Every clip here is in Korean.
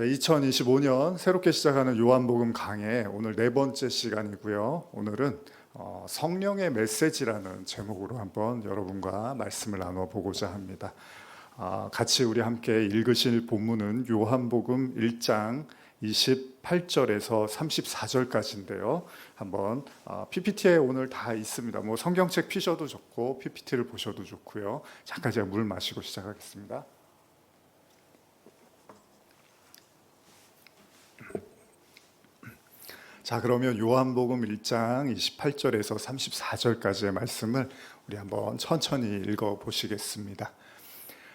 2025년 새롭게 시작하는 요한복음 강해 오늘 네 번째 시간이고요. 오늘은 성령의 메시지라는 제목으로 한번 여러분과 말씀을 나눠보고자 합니다. 같이 우리 함께 읽으실 본문은 요한복음 1장 28절에서 34절까지인데요. 한번 PPT에 오늘 다 있습니다. 뭐 성경책 피셔도 좋고 PPT를 보셔도 좋고요. 잠깐 제가 물 마시고 시작하겠습니다. 자, 그러면 요한복음 1장 28절에서 34절까지의 말씀을 우리 한번 천천히 읽어보시겠습니다.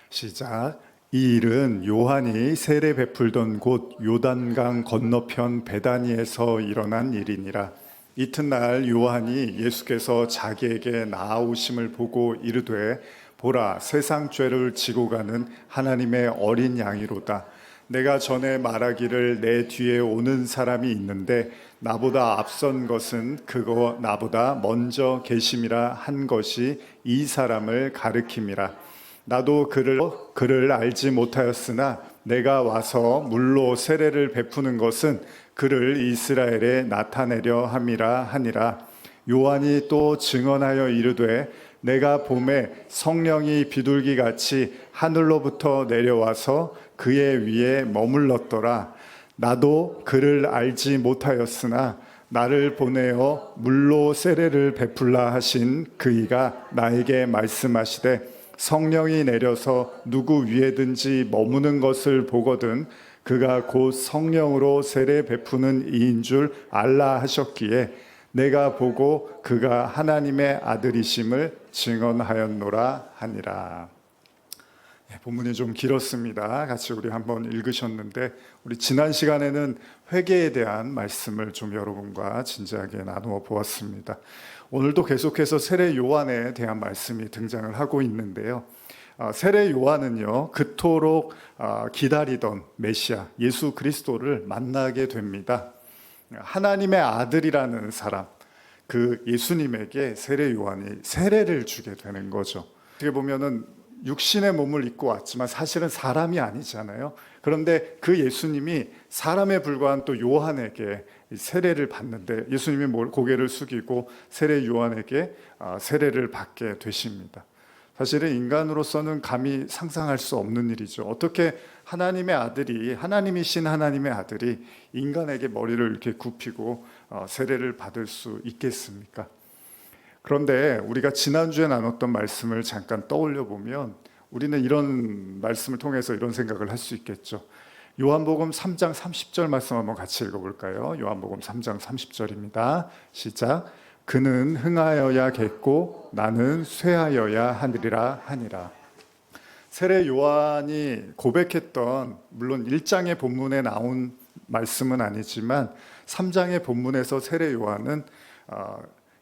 시작. 이 일은 요한이 세례 베풀던 곳 요단강 건너편 베다니에서 일어난 일이니라. 이튿날 요한이 예수께서 자기에게 나아오심을 보고 이르되 보라, 세상 죄를 지고 가는 하나님의 어린 양이로다. 내가 전에 말하기를 내 뒤에 오는 사람이 있는데 나보다 앞선 것은 그거 나보다 먼저 계심이라 한 것이 이 사람을 가리킴이라. 나도 그를 알지 못하였으나 내가 와서 물로 세례를 베푸는 것은 그를 이스라엘에 나타내려 함이라 하니라. 요한이 또 증언하여 이르되 내가 봄에 성령이 비둘기같이 하늘로부터 내려와서 그의 위에 머물렀더라. 나도 그를 알지 못하였으나 나를 보내어 물로 세례를 베풀라 하신 그이가 나에게 말씀하시되 성령이 내려서 누구 위에든지 머무는 것을 보거든 그가 곧 성령으로 세례 베푸는 이인 줄 알라 하셨기에 내가 보고 그가 하나님의 아들이심을 증언하였노라 하니라. 본문이 좀 길었습니다. 같이 우리 한번 읽으셨는데 우리 지난 시간에는 회개에 대한 말씀을 좀 여러분과 진지하게 나누어 보았습니다. 오늘도 계속해서 세례 요한에 대한 말씀이 등장을 하고 있는데요. 세례 요한은요, 그토록 기다리던 메시아 예수 그리스도를 만나게 됩니다. 하나님의 아들이라는 사람, 그 예수님에게 세례 요한이 세례를 주게 되는 거죠. 어떻게 보면은 육신의 몸을 입고 왔지만 사실은 사람이 아니잖아요. 그런데 그 예수님이 사람에 불과한 또 요한에게 세례를 받는데 예수님이 고개를 숙이고 세례 요한에게 세례를 받게 되십니다. 사실은 인간으로서는 감히 상상할 수 없는 일이죠. 어떻게 하나님의 아들이, 하나님이신 하나님의 아들이 인간에게 머리를 이렇게 굽히고 세례를 받을 수 있겠습니까? 그런데 우리가 지난주에 나눴던 말씀을 잠깐 떠올려 보면 우리는 이런 말씀을 통해서 이런 생각을 할 수 있겠죠. 요한복음 3장 30절 말씀 한번 같이 읽어볼까요? 요한복음 3장 30절입니다. 시작. 그는 흥하여야겠고 나는 쇠하여야 하느리라 하니라. 세례 요한이 고백했던, 물론 1장의 본문에 나온 말씀은 아니지만 3장의 본문에서 세례 요한은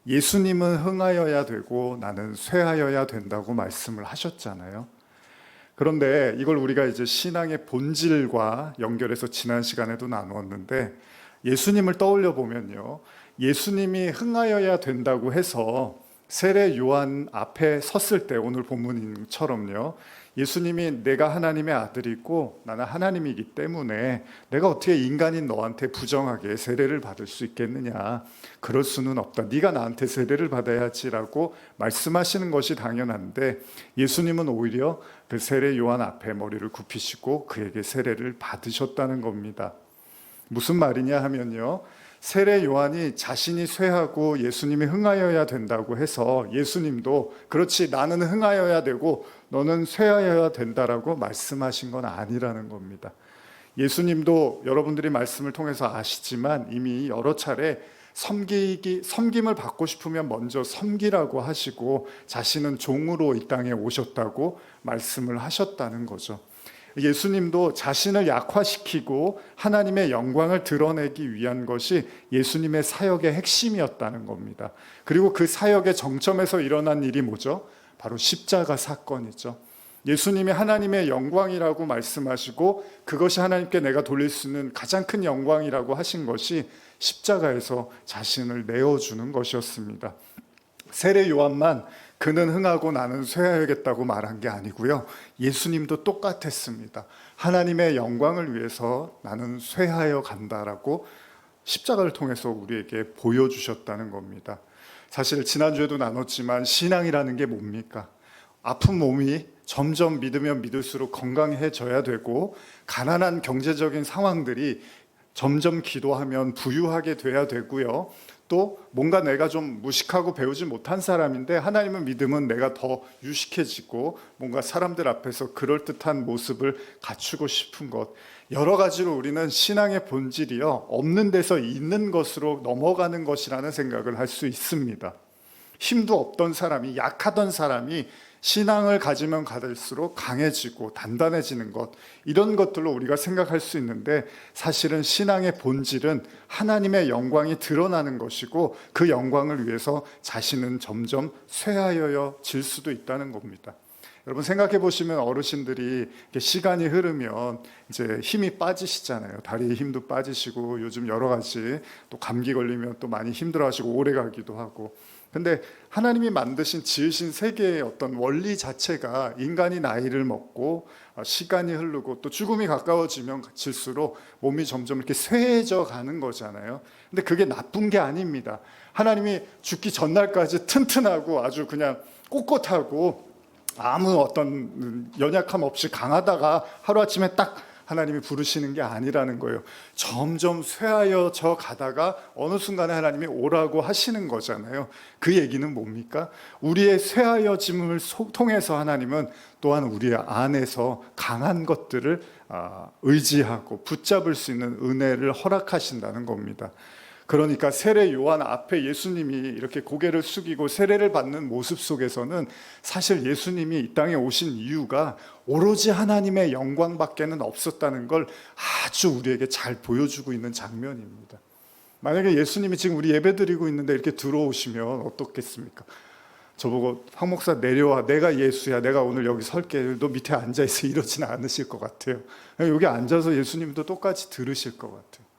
예수님은 흥하여야 되고 나는 쇠하여야 된다고 말씀을 하셨잖아요. 그런데 이걸 우리가 이제 신앙의 본질과 연결해서 지난 시간에도 나누었는데 예수님을 떠올려 보면요, 예수님이 흥하여야 된다고 해서 세례 요한 앞에 섰을 때 오늘 본문처럼요, 예수님이 내가 하나님의 아들이고 나는 하나님이기 때문에 내가 어떻게 인간인 너한테 부정하게 세례를 받을 수 있겠느냐, 그럴 수는 없다, 네가 나한테 세례를 받아야지라고 말씀하시는 것이 당연한데 예수님은 오히려 그 세례 요한 앞에 머리를 굽히시고 그에게 세례를 받으셨다는 겁니다. 무슨 말이냐 하면요, 세례 요한이 자신이 쇠하고 예수님이 흥하여야 된다고 해서 예수님도 그렇지 나는 흥하여야 되고 너는 쇠하여야 된다라고 말씀하신 건 아니라는 겁니다. 예수님도 여러분들이 말씀을 통해서 아시지만 이미 여러 차례 섬김을 받고 싶으면 먼저 섬기라고 하시고 자신은 종으로 이 땅에 오셨다고 말씀을 하셨다는 거죠. 예수님도 자신을 약화시키고 하나님의 영광을 드러내기 위한 것이 예수님의 사역의 핵심이었다는 겁니다. 그리고 그 사역의 정점에서 일어난 일이 뭐죠? 바로 십자가 사건이죠. 예수님이 하나님의 영광이라고 말씀하시고 그것이 하나님께 내가 돌릴 수 있는 가장 큰 영광이라고 하신 것이 십자가에서 자신을 내어주는 것이었습니다. 세례 요한만 그는 흥하고 나는 쇠하여야겠다고 말한 게 아니고요. 예수님도 똑같았습니다. 하나님의 영광을 위해서 나는 쇠하여 간다라고 십자가를 통해서 우리에게 보여주셨다는 겁니다. 사실 지난주에도 나눴지만 신앙이라는 게 뭡니까? 아픈 몸이 점점 믿으면 믿을수록 건강해져야 되고, 가난한 경제적인 상황들이 점점 기도하면 부유하게 돼야 되고요. 또 뭔가 내가 좀 무식하고 배우지 못한 사람인데 하나님을 믿으면 내가 더 유식해지고 뭔가 사람들 앞에서 그럴듯한 모습을 갖추고 싶은 것, 여러 가지로 우리는 신앙의 본질이요, 없는 데서 있는 것으로 넘어가는 것이라는 생각을 할 수 있습니다. 힘도 없던 사람이, 약하던 사람이 신앙을 가지면 가질수록 강해지고 단단해지는 것, 이런 것들로 우리가 생각할 수 있는데, 사실은 신앙의 본질은 하나님의 영광이 드러나는 것이고, 그 영광을 위해서 자신은 점점 쇠하여질 수도 있다는 겁니다. 여러분 생각해 보시면 어르신들이 시간이 흐르면 이제 힘이 빠지시잖아요. 다리에 힘도 빠지시고, 요즘 여러 가지 또 감기 걸리면 또 많이 힘들어하시고 오래 가기도 하고. 근데 하나님이 만드신 지으신 세계의 어떤 원리 자체가 인간이 나이를 먹고 시간이 흐르고 또 죽음이 가까워지면 질수록 몸이 점점 이렇게 쇠해져 가는 거잖아요. 근데 그게 나쁜 게 아닙니다. 하나님이 죽기 전날까지 튼튼하고 아주 그냥 꼿꼿하고 아무 어떤 연약함 없이 강하다가 하루아침에 딱 하나님이 부르시는 게 아니라는 거예요. 점점 쇠하여져 가다가 어느 순간에 하나님이 오라고 하시는 거잖아요. 그 얘기는 뭡니까? 우리의 쇠하여짐을 통해서 하나님은 또한 우리 안에서 강한 것들을 의지하고 붙잡을 수 있는 은혜를 허락하신다는 겁니다. 그러니까 세례 요한 앞에 예수님이 이렇게 고개를 숙이고 세례를 받는 모습 속에서는 사실 예수님이 이 땅에 오신 이유가 오로지 하나님의 영광밖에는 없었다는 걸 아주 우리에게 잘 보여주고 있는 장면입니다. 만약에 예수님이 지금 우리 예배 드리고 있는데 이렇게 들어오시면 어떻겠습니까? 저보고 황 목사 내려와, 내가 예수야, 내가 오늘 여기 설게, 너 밑에 앉아있어, 이러지는 않으실 것 같아요. 여기 앉아서 예수님도 똑같이 들으실 것 같아요.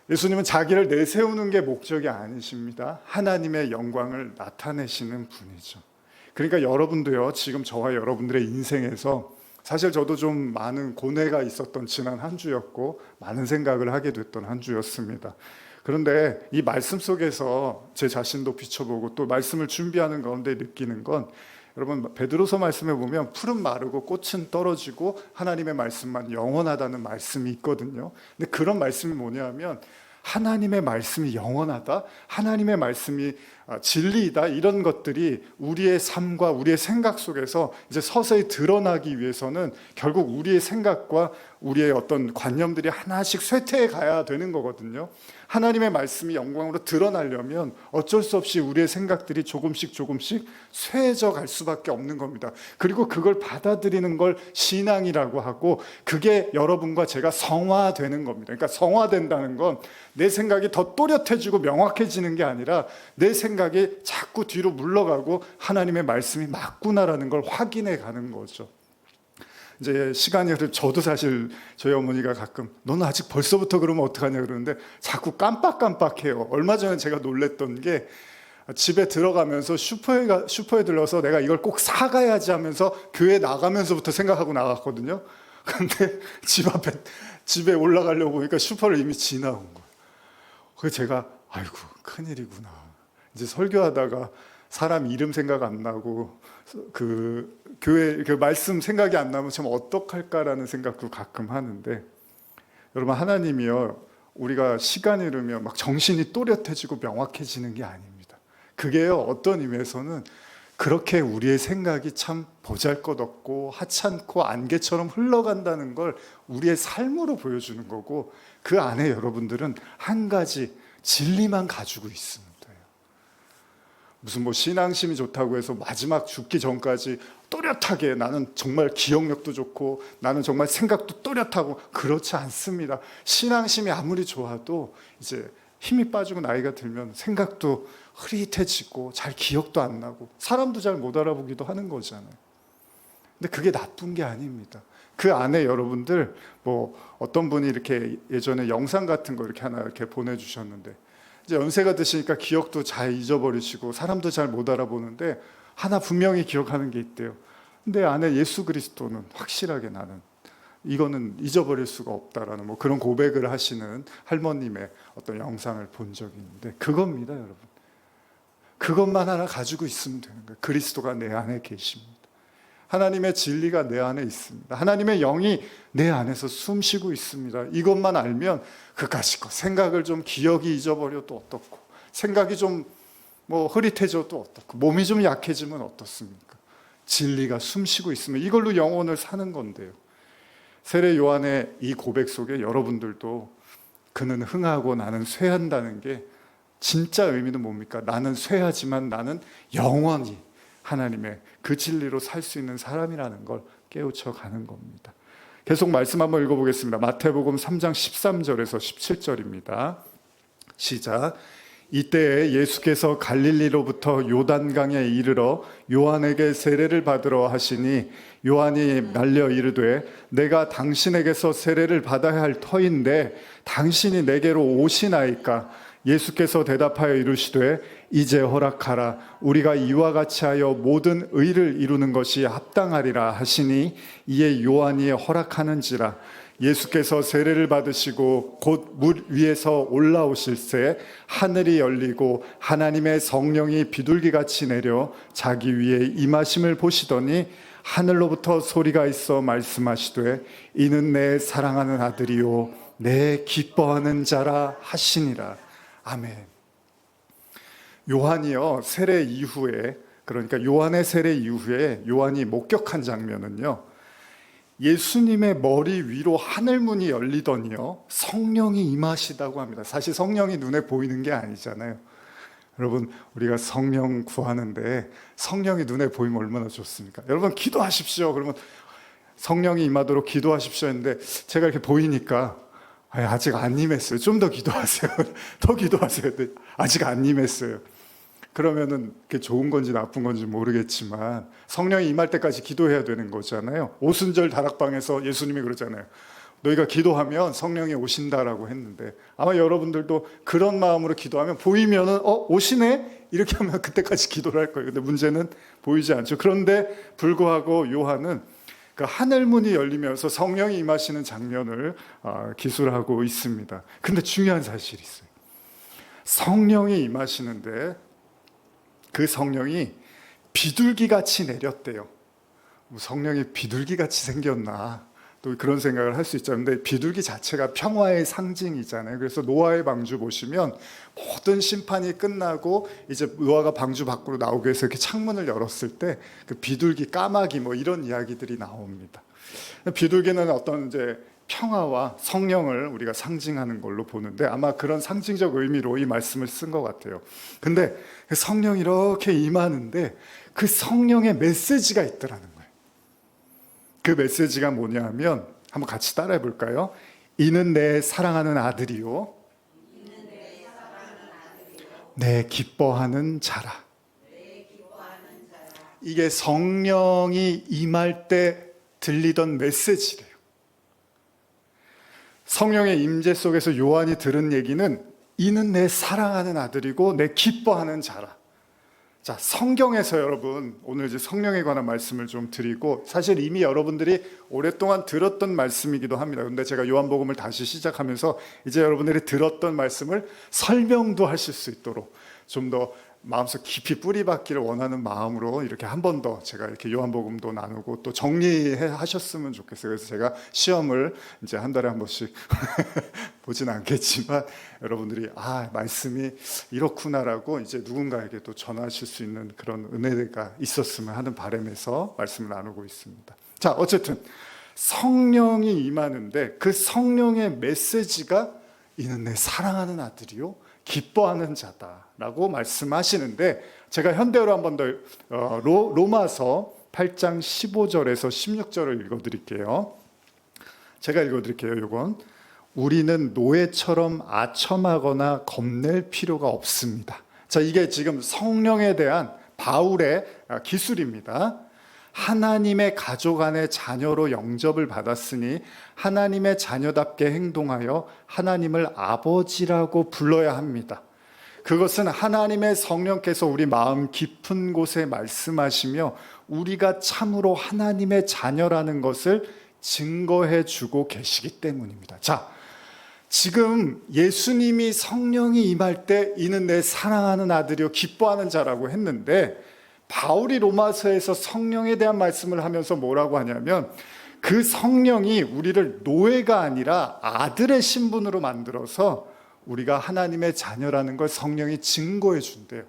예수님은 자기를 내세우는 게 목적이 아니십니다. 하나님의 영광을 나타내시는 분이죠. 그러니까 여러분도요, 지금 저와 여러분들의 인생에서 사실 저도 좀 많은 고뇌가 있었던 지난 한 주였고 많은 생각을 하게 됐던 한 주였습니다. 그런데 이 말씀 속에서 제 자신도 비춰보고 또 말씀을 준비하는 가운데 느끼는 건, 여러분 베드로서 말씀에 보면 푸른 마르고 꽃은 떨어지고 하나님의 말씀만 영원하다는 말씀이 있거든요. 근데 그런 말씀이 뭐냐면 하나님의 말씀이 영원하다, 하나님의 말씀이 진리이다, 이런 것들이 우리의 삶과 우리의 생각 속에서 이제 서서히 드러나기 위해서는 결국 우리의 생각과 우리의 어떤 관념들이 하나씩 쇠퇴해 가야 되는 거거든요. 하나님의 말씀이 영광으로 드러나려면 어쩔 수 없이 우리의 생각들이 조금씩 쇠해져 갈 수밖에 없는 겁니다. 그리고 그걸 받아들이는 걸 신앙이라고 하고, 그게 여러분과 제가 성화되는 겁니다. 그러니까 성화된다는 건 내 생각이 더 또렷해지고 명확해지는 게 아니라 내 생각이 자꾸 뒤로 물러가고 하나님의 말씀이 맞구나라는 걸 확인해 가는 거죠. 이제 시간이 흐르면 저도 사실 저희 어머니가 가끔 너는 아직 벌써부터 그러면 어떡하냐 그러는데 자꾸 깜빡깜빡해요. 얼마 전에 제가 놀랬던 게, 집에 들어가면서 슈퍼에 들러서 내가 이걸 꼭 사가야지 하면서 교회 나가면서부터 생각하고 나갔거든요. 근데 집에 올라가려고 보니까 슈퍼를 이미 지나온 거예요. 그래서 제가 아이고 큰일이구나. 이제 설교하다가 사람 이름 생각 안 나고 그 교회 그 말씀 생각이 안 나면 참 어떡할까라는 생각도 가끔 하는데, 여러분 하나님이요, 우리가 시간이 흐르면 막 정신이 또렷해지고 명확해지는 게 아닙니다. 그게요, 어떤 의미에서는 그렇게 우리의 생각이 참 보잘것없고 하찮고 안개처럼 흘러간다는 걸 우리의 삶으로 보여주는 거고, 그 안에 여러분들은 한 가지 진리만 가지고 있습니다. 무슨 뭐 신앙심이 좋다고 해서 마지막 죽기 전까지 또렷하게 나는 정말 기억력도 좋고 나는 정말 생각도 또렷하고, 그렇지 않습니다. 신앙심이 아무리 좋아도 이제 힘이 빠지고 나이가 들면 생각도 흐릿해지고 잘 기억도 안 나고 사람도 잘 못 알아보기도 하는 거잖아요. 근데 그게 나쁜 게 아닙니다. 그 안에 여러분들 뭐 어떤 분이 이렇게 예전에 영상 같은 거 이렇게 하나 이렇게 보내주셨는데, 이제 연세가 드시니까 기억도 잘 잊어버리시고 사람도 잘 못 알아보는데 하나 분명히 기억하는 게 있대요. 내 안에 예수 그리스도는 확실하게 나는 이거는 잊어버릴 수가 없다라는 뭐 그런 고백을 하시는 할머님의 어떤 영상을 본 적이 있는데 그겁니다, 여러분. 그것만 하나 가지고 있으면 되는 거예요. 그리스도가 내 안에 계십니다. 하나님의 진리가 내 안에 있습니다. 하나님의 영이 내 안에서 숨쉬고 있습니다. 이것만 알면 그까짓 거 생각을 좀 기억이 잊어버려도 어떻고 생각이 좀 뭐 흐릿해져도 어떻고 몸이 좀 약해지면 어떻습니까? 진리가 숨쉬고 있으면 이걸로 영혼을 사는 건데요. 세례 요한의 이 고백 속에 여러분들도 그는 흥하고 나는 쇠한다는 게 진짜 의미는 뭡니까? 나는 쇠하지만 나는 영원히 하나님의 그 진리로 살 수 있는 사람이라는 걸 깨우쳐 가는 겁니다. 계속 말씀 한번 읽어보겠습니다. 마태복음 3장 13절에서 17절입니다. 시작. 이때에 예수께서 갈릴리로부터 요단강에 이르러 요한에게 세례를 받으러 하시니 요한이 말려 이르되 내가 당신에게서 세례를 받아야 할 터인데 당신이 내게로 오시나이까? 예수께서 대답하여 이르시되 이제 허락하라. 우리가 이와 같이 하여 모든 의를 이루는 것이 합당하리라 하시니 이에 요한이 허락하는지라. 예수께서 세례를 받으시고 곧 물 위에서 올라오실새 하늘이 열리고 하나님의 성령이 비둘기같이 내려 자기 위에 임하심을 보시더니 하늘로부터 소리가 있어 말씀하시되 이는 내 사랑하는 아들이요 내 기뻐하는 자라 하시니라. 아멘. 요한이요 세례 이후에, 그러니까 요한의 세례 이후에 요한이 목격한 장면은요, 예수님의 머리 위로 하늘문이 열리더니요 성령이 임하시다고 합니다. 사실 성령이 눈에 보이는 게 아니잖아요. 여러분, 우리가 성령 구하는데 성령이 눈에 보이면 얼마나 좋습니까? 여러분 기도하십시오. 그러면 성령이 임하도록 기도하십시오 했는데 제가 이렇게 보이니까 아직 안 임했어요. 좀 더 기도하세요. 더 기도하세요. 아직 안 임했어요. 그러면은 그게 좋은 건지 나쁜 건지 모르겠지만 성령이 임할 때까지 기도해야 되는 거잖아요. 오순절 다락방에서 예수님이 그러잖아요. 너희가 기도하면 성령이 오신다라고 했는데 아마 여러분들도 그런 마음으로 기도하면 보이면은 오시네? 이렇게 하면 그때까지 기도를 할 거예요. 근데 문제는 보이지 않죠. 그런데 불구하고 요한은 그 하늘문이 열리면서 성령이 임하시는 장면을 기술하고 있습니다. 근데 중요한 사실이 있어요. 성령이 임하시는데 그 성령이 비둘기같이 내렸대요. 성령이 비둘기같이 생겼나? 또 그런 생각을 할 수 있죠. 근데 비둘기 자체가 평화의 상징이잖아요. 그래서 노아의 방주 보시면 모든 심판이 끝나고 이제 노아가 방주 밖으로 나오기 위해서 이렇게 창문을 열었을 때 그 비둘기, 까마귀 뭐 이런 이야기들이 나옵니다. 비둘기는 어떤 이제 평화와 성령을 우리가 상징하는 걸로 보는데 아마 그런 상징적 의미로 이 말씀을 쓴 것 같아요. 근데 성령이 이렇게 임하는데 그 성령의 메시지가 있더라는 거예요. 그 메시지가 뭐냐 하면 한번 같이 따라해 볼까요? 이는 내 사랑하는 아들이요 내 기뻐하는 자라. 이게 성령이 임할 때 들리던 메시지래요. 성령의 임재 속에서 요한이 들은 얘기는 이는 내 사랑하는 아들이고 내 기뻐하는 자라. 자, 성경에서 여러분 오늘 이제 성령에 관한 말씀을 좀 드리고 사실 이미 여러분들이 오랫동안 들었던 말씀이기도 합니다. 그런데 제가 요한복음을 다시 시작하면서 이제 여러분들이 들었던 말씀을 설명도 하실 수 있도록 좀 더 마음속 깊이 뿌리박기를 원하는 마음으로 이렇게 한 번 더 제가 이렇게 요한복음도 나누고 또 정리하셨으면 좋겠어요. 그래서 제가 시험을 이제 한 달에 한 번씩 보진 않겠지만 여러분들이 말씀이 이렇구나라고 이제 누군가에게 또 전하실 수 있는 그런 은혜가 있었으면 하는 바람에서 말씀을 나누고 있습니다. 자, 어쨌든 성령이 임하는데 그 성령의 메시지가 이는 내 사랑하는 아들이요 기뻐하는 자다라고 말씀하시는데 제가 현대어로 한 번 더 로마서 8장 15절에서 16절을 읽어드릴게요. 제가 읽어드릴게요. 이건 우리는 노예처럼 아첨하거나 겁낼 필요가 없습니다. 자, 이게 지금 성령에 대한 바울의 기술입니다. 하나님의 가족 안의 자녀로 영접을 받았으니 하나님의 자녀답게 행동하여 하나님을 아버지라고 불러야 합니다. 그것은 하나님의 성령께서 우리 마음 깊은 곳에 말씀하시며 우리가 참으로 하나님의 자녀라는 것을 증거해 주고 계시기 때문입니다. 자, 지금 예수님이 성령이 임할 때 이는 내 사랑하는 아들이요 기뻐하는 자라고 했는데, 바울이 로마서에서 성령에 대한 말씀을 하면서 뭐라고 하냐면 그 성령이 우리를 노예가 아니라 아들의 신분으로 만들어서 우리가 하나님의 자녀라는 걸 성령이 증거해 준대요.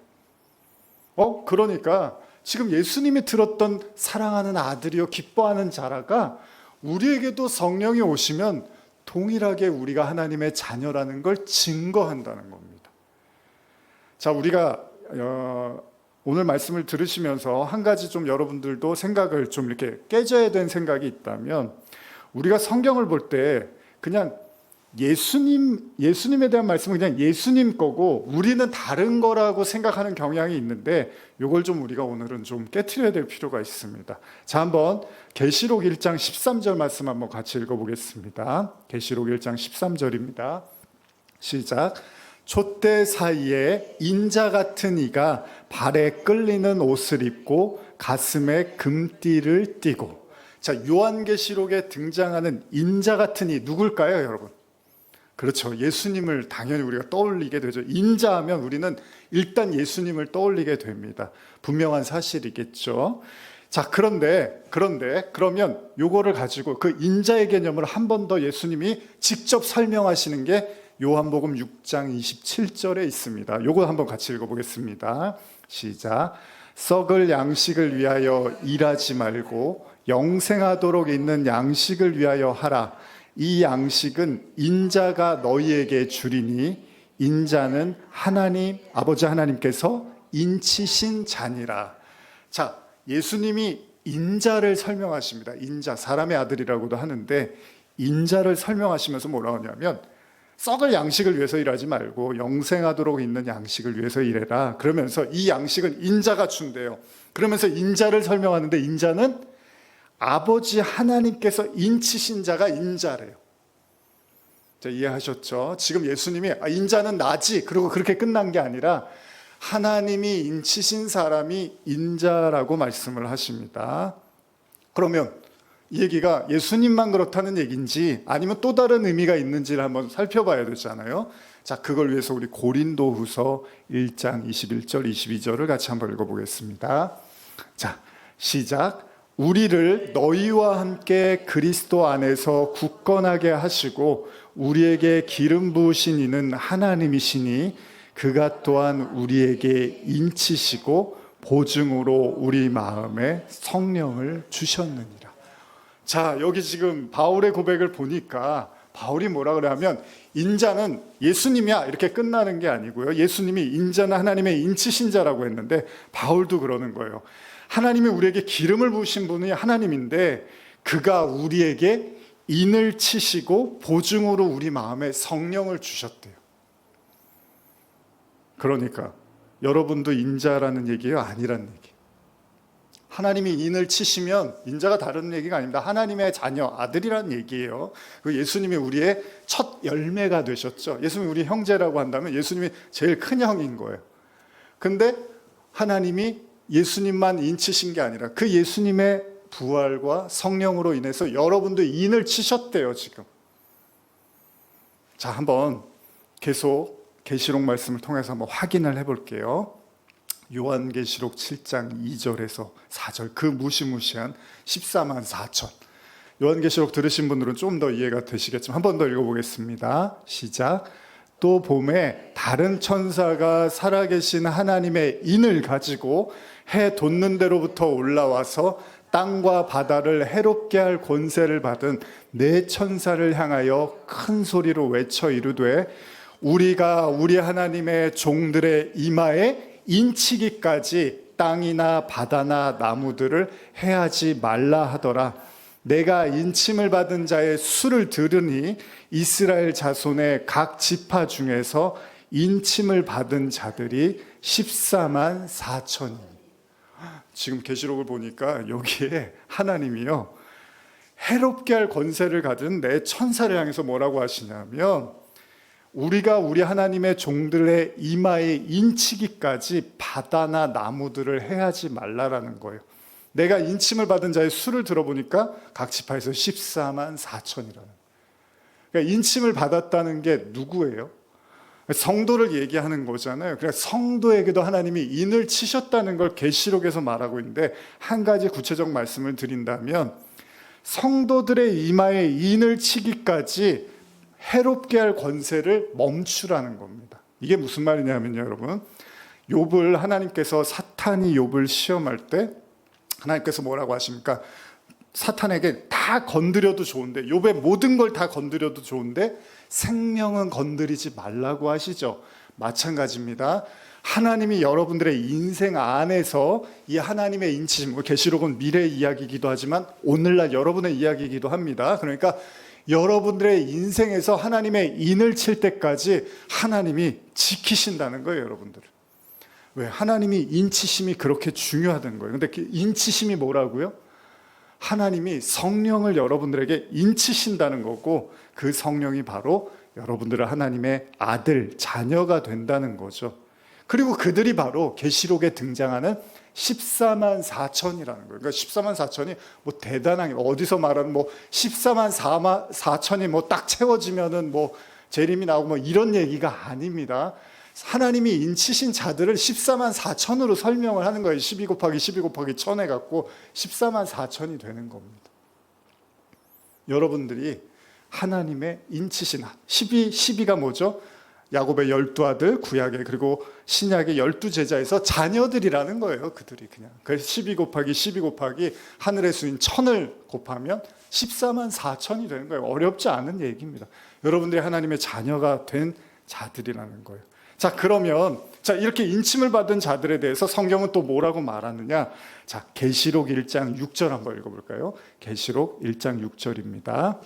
그러니까 지금 예수님이 들었던 사랑하는 아들이요 기뻐하는 자라가 우리에게도 성령이 오시면 동일하게 우리가 하나님의 자녀라는 걸 증거한다는 겁니다. 자, 우리가 오늘 말씀을 들으시면서 한 가지 좀 여러분들도 생각을 좀 이렇게 깨져야 되는 생각이 있다면, 우리가 성경을 볼 때 그냥 예수님에 대한 말씀은 그냥 예수님 거고 우리는 다른 거라고 생각하는 경향이 있는데, 이걸 좀 우리가 오늘은 좀 깨트려야 될 필요가 있습니다. 자, 한번 계시록 1장 13절 말씀 한번 같이 읽어보겠습니다. 계시록 1장 13절입니다. 시작. 촛대 사이에 인자 같은 이가 발에 끌리는 옷을 입고 가슴에 금띠를 띠고. 자, 요한계시록에 등장하는 인자 같은 이 누굴까요, 여러분? 그렇죠. 예수님을 당연히 우리가 떠올리게 되죠. 인자하면 우리는 일단 예수님을 떠올리게 됩니다. 분명한 사실이겠죠. 자, 그런데 그러면 요거를 가지고 그 인자의 개념을 한 번 더 예수님이 직접 설명하시는 게 요한복음 6장 27절에 있습니다. 요거 한번 같이 읽어보겠습니다. 시작. 썩을 양식을 위하여 일하지 말고 영생하도록 있는 양식을 위하여 하라. 이 양식은 인자가 너희에게 주리니 인자는 하나님 아버지 하나님께서 인치신 자니라. 자, 예수님이 인자를 설명하십니다. 인자, 사람의 아들이라고도 하는데 인자를 설명하시면서 뭐라고 하냐면 썩을 양식을 위해서 일하지 말고 영생하도록 있는 양식을 위해서 일해라. 그러면서 이 양식은 인자가 준대요. 그러면서 인자를 설명하는데 인자는 아버지 하나님께서 인치신 자가 인자래요. 자, 이해하셨죠? 지금 예수님이 인자는 나지 그리고 그렇게 끝난 게 아니라 하나님이 인치신 사람이 인자라고 말씀을 하십니다. 그러면 이 얘기가 예수님만 그렇다는 얘기인지 아니면 또 다른 의미가 있는지를 한번 살펴봐야 되잖아요. 자, 그걸 위해서 우리 고린도후서 1장 21절 22절을 같이 한번 읽어보겠습니다. 자, 시작. 우리를 너희와 함께 그리스도 안에서 굳건하게 하시고 우리에게 기름 부으신 이는 하나님이시니 그가 또한 우리에게 인치시고 보증으로 우리 마음에 성령을 주셨느니라. 자, 여기 지금 바울의 고백을 보니까 바울이 뭐라 그러냐면 인자는 예수님이야 이렇게 끝나는 게 아니고요. 예수님이 인자는 하나님의 인치신 자라고 했는데 바울도 그러는 거예요. 하나님이 우리에게 기름을 부으신 분이 하나님인데 그가 우리에게 인을 치시고 보증으로 우리 마음에 성령을 주셨대요. 그러니까 여러분도 인자라는 얘기예요? 아니라는 얘기. 하나님이 인을 치시면 인자가 다른 얘기가 아닙니다. 하나님의 자녀, 아들이라는 얘기예요. 예수님이 우리의 첫 열매가 되셨죠. 예수님이 우리 형제라고 한다면 예수님이 제일 큰 형인 거예요. 근데 하나님이 예수님만 인치신 게 아니라 그 예수님의 부활과 성령으로 인해서 여러분도 인을 치셨대요, 지금. 자, 한번 계속 계시록 말씀을 통해서 한번 확인을 해볼게요. 요한계시록 7장 2절에서 4절, 그 무시무시한 14만 4천. 요한계시록 들으신 분들은 좀 더 이해가 되시겠지만 한 번 더 읽어보겠습니다. 시작. 또 봄에 다른 천사가 살아계신 하나님의 인을 가지고 해 돋는 데로부터 올라와서 땅과 바다를 해롭게 할 권세를 받은 네 천사를 향하여 큰 소리로 외쳐 이르되 우리가 우리 하나님의 종들의 이마에 인치기까지 땅이나 바다나 나무들을 해하지 말라 하더라. 내가 인침을 받은 자의 수를 들으니 이스라엘 자손의 각 지파 중에서 인침을 받은 자들이 14만 4천이니. 지금 계시록을 보니까 여기에 하나님이요 해롭게 할 권세를 가진 내 천사를 향해서 뭐라고 하시냐면 우리가 우리 하나님의 종들의 이마에 인치기까지 바다나 나무들을 해하지 말라라는 거예요. 내가 인침을 받은 자의 수를 들어보니까 각 지파에서 14만 4천이라는. 그러니까 인침을 받았다는 게 누구예요? 성도를 얘기하는 거잖아요. 그러니까 성도에게도 하나님이 인을 치셨다는 걸 계시록에서 말하고 있는데, 한 가지 구체적 말씀을 드린다면 성도들의 이마에 인을 치기까지 해롭게 할 권세를 멈추라는 겁니다. 이게 무슨 말이냐면요, 여러분. 욥을 하나님께서, 사탄이 욥을 시험할 때 하나님께서 뭐라고 하십니까? 사탄에게 다 건드려도 좋은데, 욥의 모든 걸 다 건드려도 좋은데 생명은 건드리지 말라고 하시죠. 마찬가지입니다. 하나님이 여러분들의 인생 안에서 이 하나님의 인치심, 계시록은 미래 이야기이기도 하지만 오늘날 여러분의 이야기이기도 합니다. 그러니까 여러분들의 인생에서 하나님의 인을 칠 때까지 하나님이 지키신다는 거예요, 여러분들을. 왜? 하나님이 인치심이 그렇게 중요하다는 거예요. 근데 그 인치심이 뭐라고요? 하나님이 성령을 여러분들에게 인치신다는 거고, 그 성령이 바로 여러분들은 하나님의 아들, 자녀가 된다는 거죠. 그리고 그들이 바로 계시록에 등장하는 14만 4천이라는 거예요. 그러니까 14만 4천이 뭐 대단한 게, 어디서 말하는 뭐 14만 4천이 뭐 딱 채워지면은 뭐 재림이 나오고 뭐 이런 얘기가 아닙니다. 하나님이 인치신 자들을 14만 4천으로 설명을 하는 거예요. 12 곱하기 12 곱하기 1000 해갖고 14만 4천이 되는 겁니다. 여러분들이 하나님의 인치신, 12가 뭐죠? 야곱의 12아들, 구약의, 그리고 신약의 12제자에서 자녀들이라는 거예요. 그들이 그냥. 그래서 12 곱하기 12 곱하기 하늘의 수인 1000을 곱하면 14만 4천이 되는 거예요. 어렵지 않은 얘기입니다. 여러분들이 하나님의 자녀가 된 자들이라는 거예요. 자, 그러면 이렇게 인침을 받은 자들에 대해서 성경은 또 뭐라고 말하느냐? 자, 계시록 1장 6절 한번 읽어볼까요? 계시록 1장 6절입니다.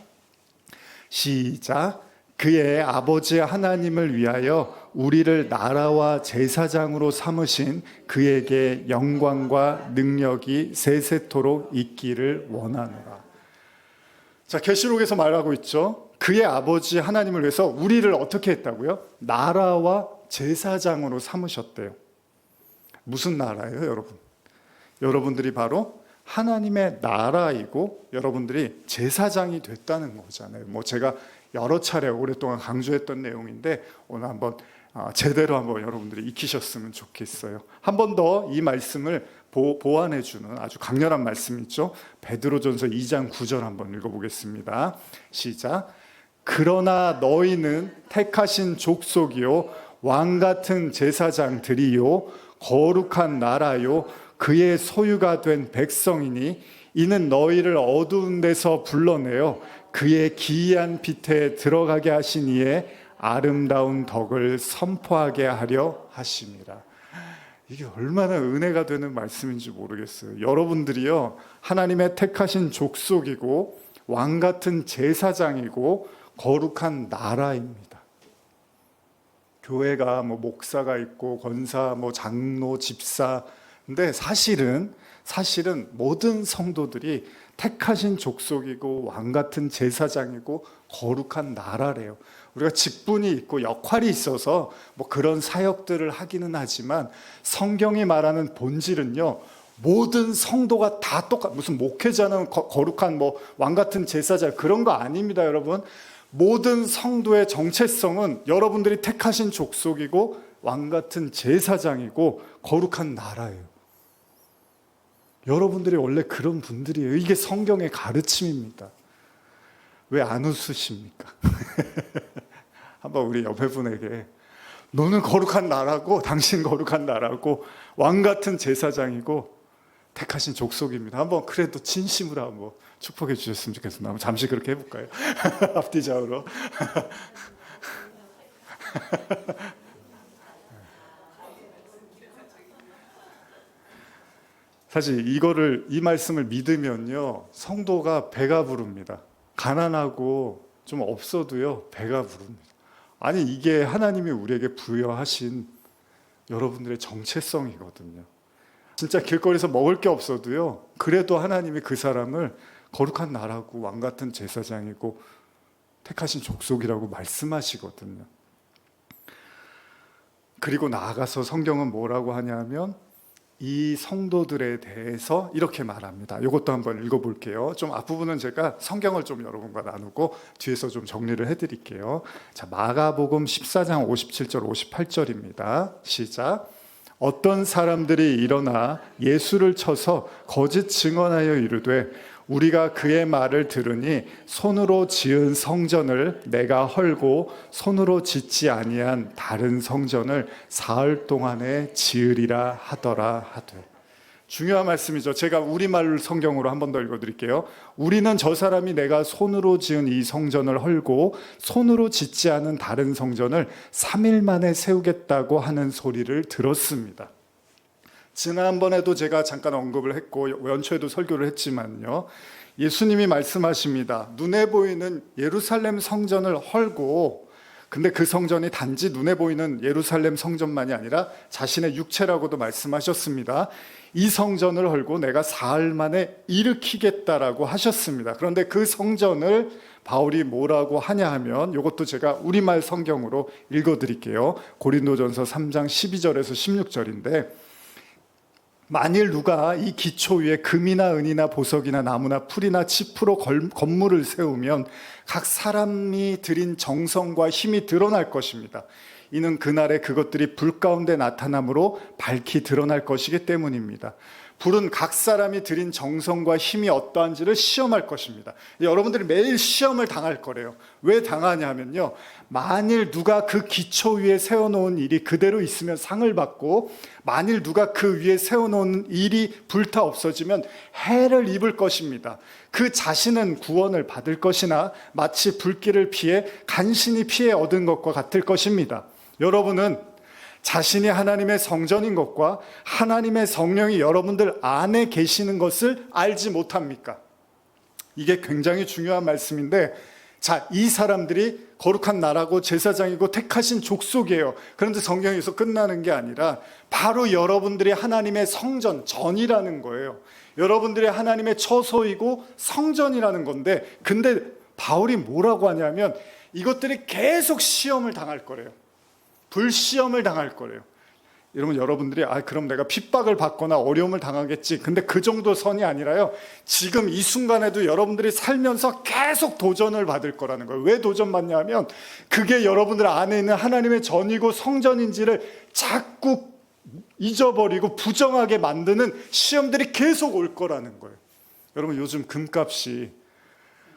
시작. 그의 아버지 하나님을 위하여 우리를 나라와 제사장으로 삼으신 그에게 영광과 능력이 세세토록 있기를 원하노라. 자, 계시록에서 말하고 있죠. 그의 아버지 하나님을 위해서 우리를 어떻게 했다고요? 나라와 제사장으로 삼으셨대요. 무슨 나라예요, 여러분? 여러분들이 바로 하나님의 나라이고 여러분들이 제사장이 됐다는 거잖아요. 뭐 제가 여러 차례 오랫동안 강조했던 내용인데 오늘 한번 제대로 한번 여러분들이 익히셨으면 좋겠어요. 한 번 더 이 말씀을 보완해주는 아주 강렬한 말씀 있죠. 베드로전서 2장 9절 한번 읽어보겠습니다. 시작. 그러나 너희는 택하신 족속이요 왕같은 제사장들이요 거룩한 나라요 그의 소유가 된 백성이니 이는 너희를 어두운 데서 불러내어 그의 기이한 빛에 들어가게 하신 이의 아름다운 덕을 선포하게 하려 하심이라. 이게 얼마나 은혜가 되는 말씀인지 모르겠어요. 여러분들이요 하나님의 택하신 족속이고 왕같은 제사장이고 거룩한 나라입니다. 교회가 뭐 목사가 있고 권사, 뭐 장로, 집사. 근데 사실은 모든 성도들이 택하신 족속이고 왕같은 제사장이고 거룩한 나라래요. 우리가 직분이 있고 역할이 있어서 뭐 그런 사역들을 하기는 하지만 성경이 말하는 본질은요. 모든 성도가 다 무슨 목회자는 거룩한 뭐 왕같은 제사장 그런 거 아닙니다, 여러분. 모든 성도의 정체성은 여러분들이 택하신 족속이고 왕같은 제사장이고 거룩한 나라예요. 여러분들이 원래 그런 분들이에요. 이게 성경의 가르침입니다. 왜 안 웃으십니까? 한번 우리 옆에 분에게 너는 거룩한 나라고 당신 거룩한 나라고 왕같은 제사장이고 택하신 족속입니다. 한번 그래도 진심으로 한번 축복해 주셨으면 좋겠습니다. 한번 잠시 그렇게 해볼까요? 앞뒤 좌우로. 사실 이 말씀을 믿으면요 성도가 배가 부릅니다. 가난하고 좀 없어도요 배가 부릅니다. 아니 이게 하나님이 우리에게 부여하신 여러분들의 정체성이거든요. 진짜 길거리에서 먹을 게 없어도요 그래도 하나님이 그 사람을 거룩한 나라고 왕같은 제사장이고 택하신 족속이라고 말씀하시거든요. 그리고 나아가서 성경은 뭐라고 하냐면 이 성도들에 대해서 이렇게 말합니다. 이것도 한번 읽어볼게요. 좀 앞부분은 제가 성경을 좀 여러분과 나누고 뒤에서 좀 정리를 해드릴게요. 자, 마가복음 14장 57절 58절입니다. 시작. 어떤 사람들이 일어나 예수를 쳐서 거짓 증언하여 이르되 우리가 그의 말을 들으니 손으로 지은 성전을 내가 헐고 손으로 짓지 아니한 다른 성전을 사흘 동안에 지으리라 하더라 하되. 중요한 말씀이죠. 제가 우리말 성경으로 한 번 더 읽어드릴게요. 우리는 저 사람이 내가 손으로 지은 이 성전을 헐고 손으로 짓지 않은 다른 성전을 3일 만에 세우겠다고 하는 소리를 들었습니다. 지난번에도 제가 잠깐 언급을 했고 연초에도 설교를 했지만요, 예수님이 말씀하십니다. 눈에 보이는 예루살렘 성전을 헐고, 근데 그 성전이 단지 눈에 보이는 예루살렘 성전만이 아니라 자신의 육체라고도 말씀하셨습니다. 이 성전을 헐고 내가 사흘 만에 일으키겠다라고 하셨습니다. 그런데 그 성전을 바울이 뭐라고 하냐 하면, 이것도 제가 우리말 성경으로 읽어드릴게요. 고린도전서 3장 12절에서 16절인데 만일 누가 이 기초 위에 금이나 은이나 보석이나 나무나 풀이나 칩으로 건물을 세우면 각 사람이 들인 정성과 힘이 드러날 것입니다. 이는 그날에 그것들이 불 가운데 나타남으로 밝히 드러날 것이기 때문입니다. 불은 각 사람이 들인 정성과 힘이 어떠한지를 시험할 것입니다. 여러분들이 매일 시험을 당할 거래요. 왜 당하냐면요, 만일 누가 그 기초 위에 세워놓은 일이 그대로 있으면 상을 받고, 만일 누가 그 위에 세워놓은 일이 불타 없어지면 해를 입을 것입니다. 그 자신은 구원을 받을 것이나 마치 불길을 피해 간신히 피해 얻은 것과 같을 것입니다. 여러분은 자신이 하나님의 성전인 것과 하나님의 성령이 여러분들 안에 계시는 것을 알지 못합니까? 이게 굉장히 중요한 말씀인데, 자, 이 사람들이 거룩한 나라고 제사장이고 택하신 족속이에요. 그런데 성경에서 끝나는 게 아니라 바로 여러분들이 하나님의 성전, 전이라는 거예요. 여러분들이 하나님의 처소이고 성전이라는 건데, 근데 바울이 뭐라고 하냐면 이것들이 계속 시험을 당할 거래요. 불시험을 당할 거래요. 여러분, 여러분들이 그럼 내가 핍박을 받거나 어려움을 당하겠지. 근데 그 정도 선이 아니라요, 지금 이 순간에도 여러분들이 살면서 계속 도전을 받을 거라는 거예요. 왜 도전받냐면 그게 여러분들 안에 있는 하나님의 전이고 성전인지를 자꾸 잊어버리고 부정하게 만드는 시험들이 계속 올 거라는 거예요. 여러분, 요즘 금값이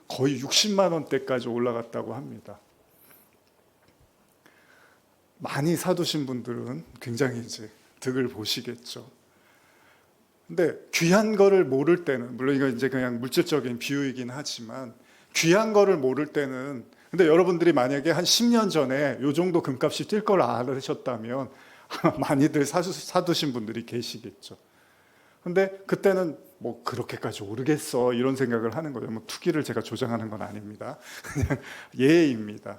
거의 60만 원대까지 올라갔다고 합니다. 많이 사두신 분들은 굉장히 이제 득을 보시겠죠. 근데 귀한 거를 모를 때는, 물론 이거 이제 그냥 물질적인 비유이긴 하지만, 귀한 거를 모를 때는, 근데 여러분들이 만약에 한 10년 전에 요 정도 금값이 뛸 걸 알으셨다면 많이들 사두신 분들이 계시겠죠. 근데 그때는 뭐 그렇게까지 오르겠어 이런 생각을 하는 거예요. 뭐 투기를 제가 조장하는 건 아닙니다. 그냥 예입니다.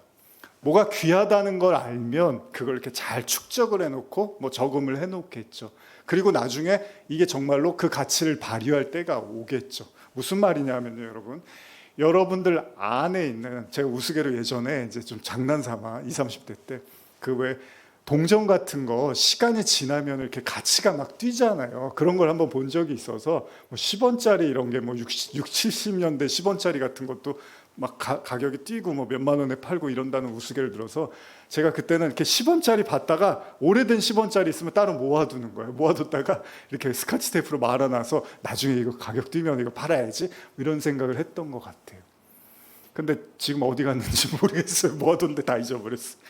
뭐가 귀하다는 걸 알면 그걸 이렇게 잘 축적을 해놓고 뭐 저금을 해놓겠죠. 그리고 나중에 이게 정말로 그 가치를 발휘할 때가 오겠죠. 무슨 말이냐면요, 여러분들 안에 있는, 제가 우스개로 예전에 이제 좀 장난삼아 20, 30대 때 그 왜 동전 같은 거 시간이 지나면 이렇게 가치가 막 뛰잖아요. 그런 걸 한번 본 적이 있어서 뭐 10원짜리 이런 게 뭐 60, 70년대 10원짜리 같은 것도 막 가격이 뛰고 뭐 몇만 원에 팔고 이런다는 우스개를 들어서 제가 그때는 이렇게 10원짜리 받다가 오래된 10원짜리 있으면 따로 모아두는 거예요. 모아뒀다가 이렇게 스카치 테이프로 말아놔서 나중에 이거 가격 뛰면 이거 팔아야지 이런 생각을 했던 것 같아요. 근데 지금 어디 갔는지 모르겠어요. 모아뒀는데 다 잊어버렸어요.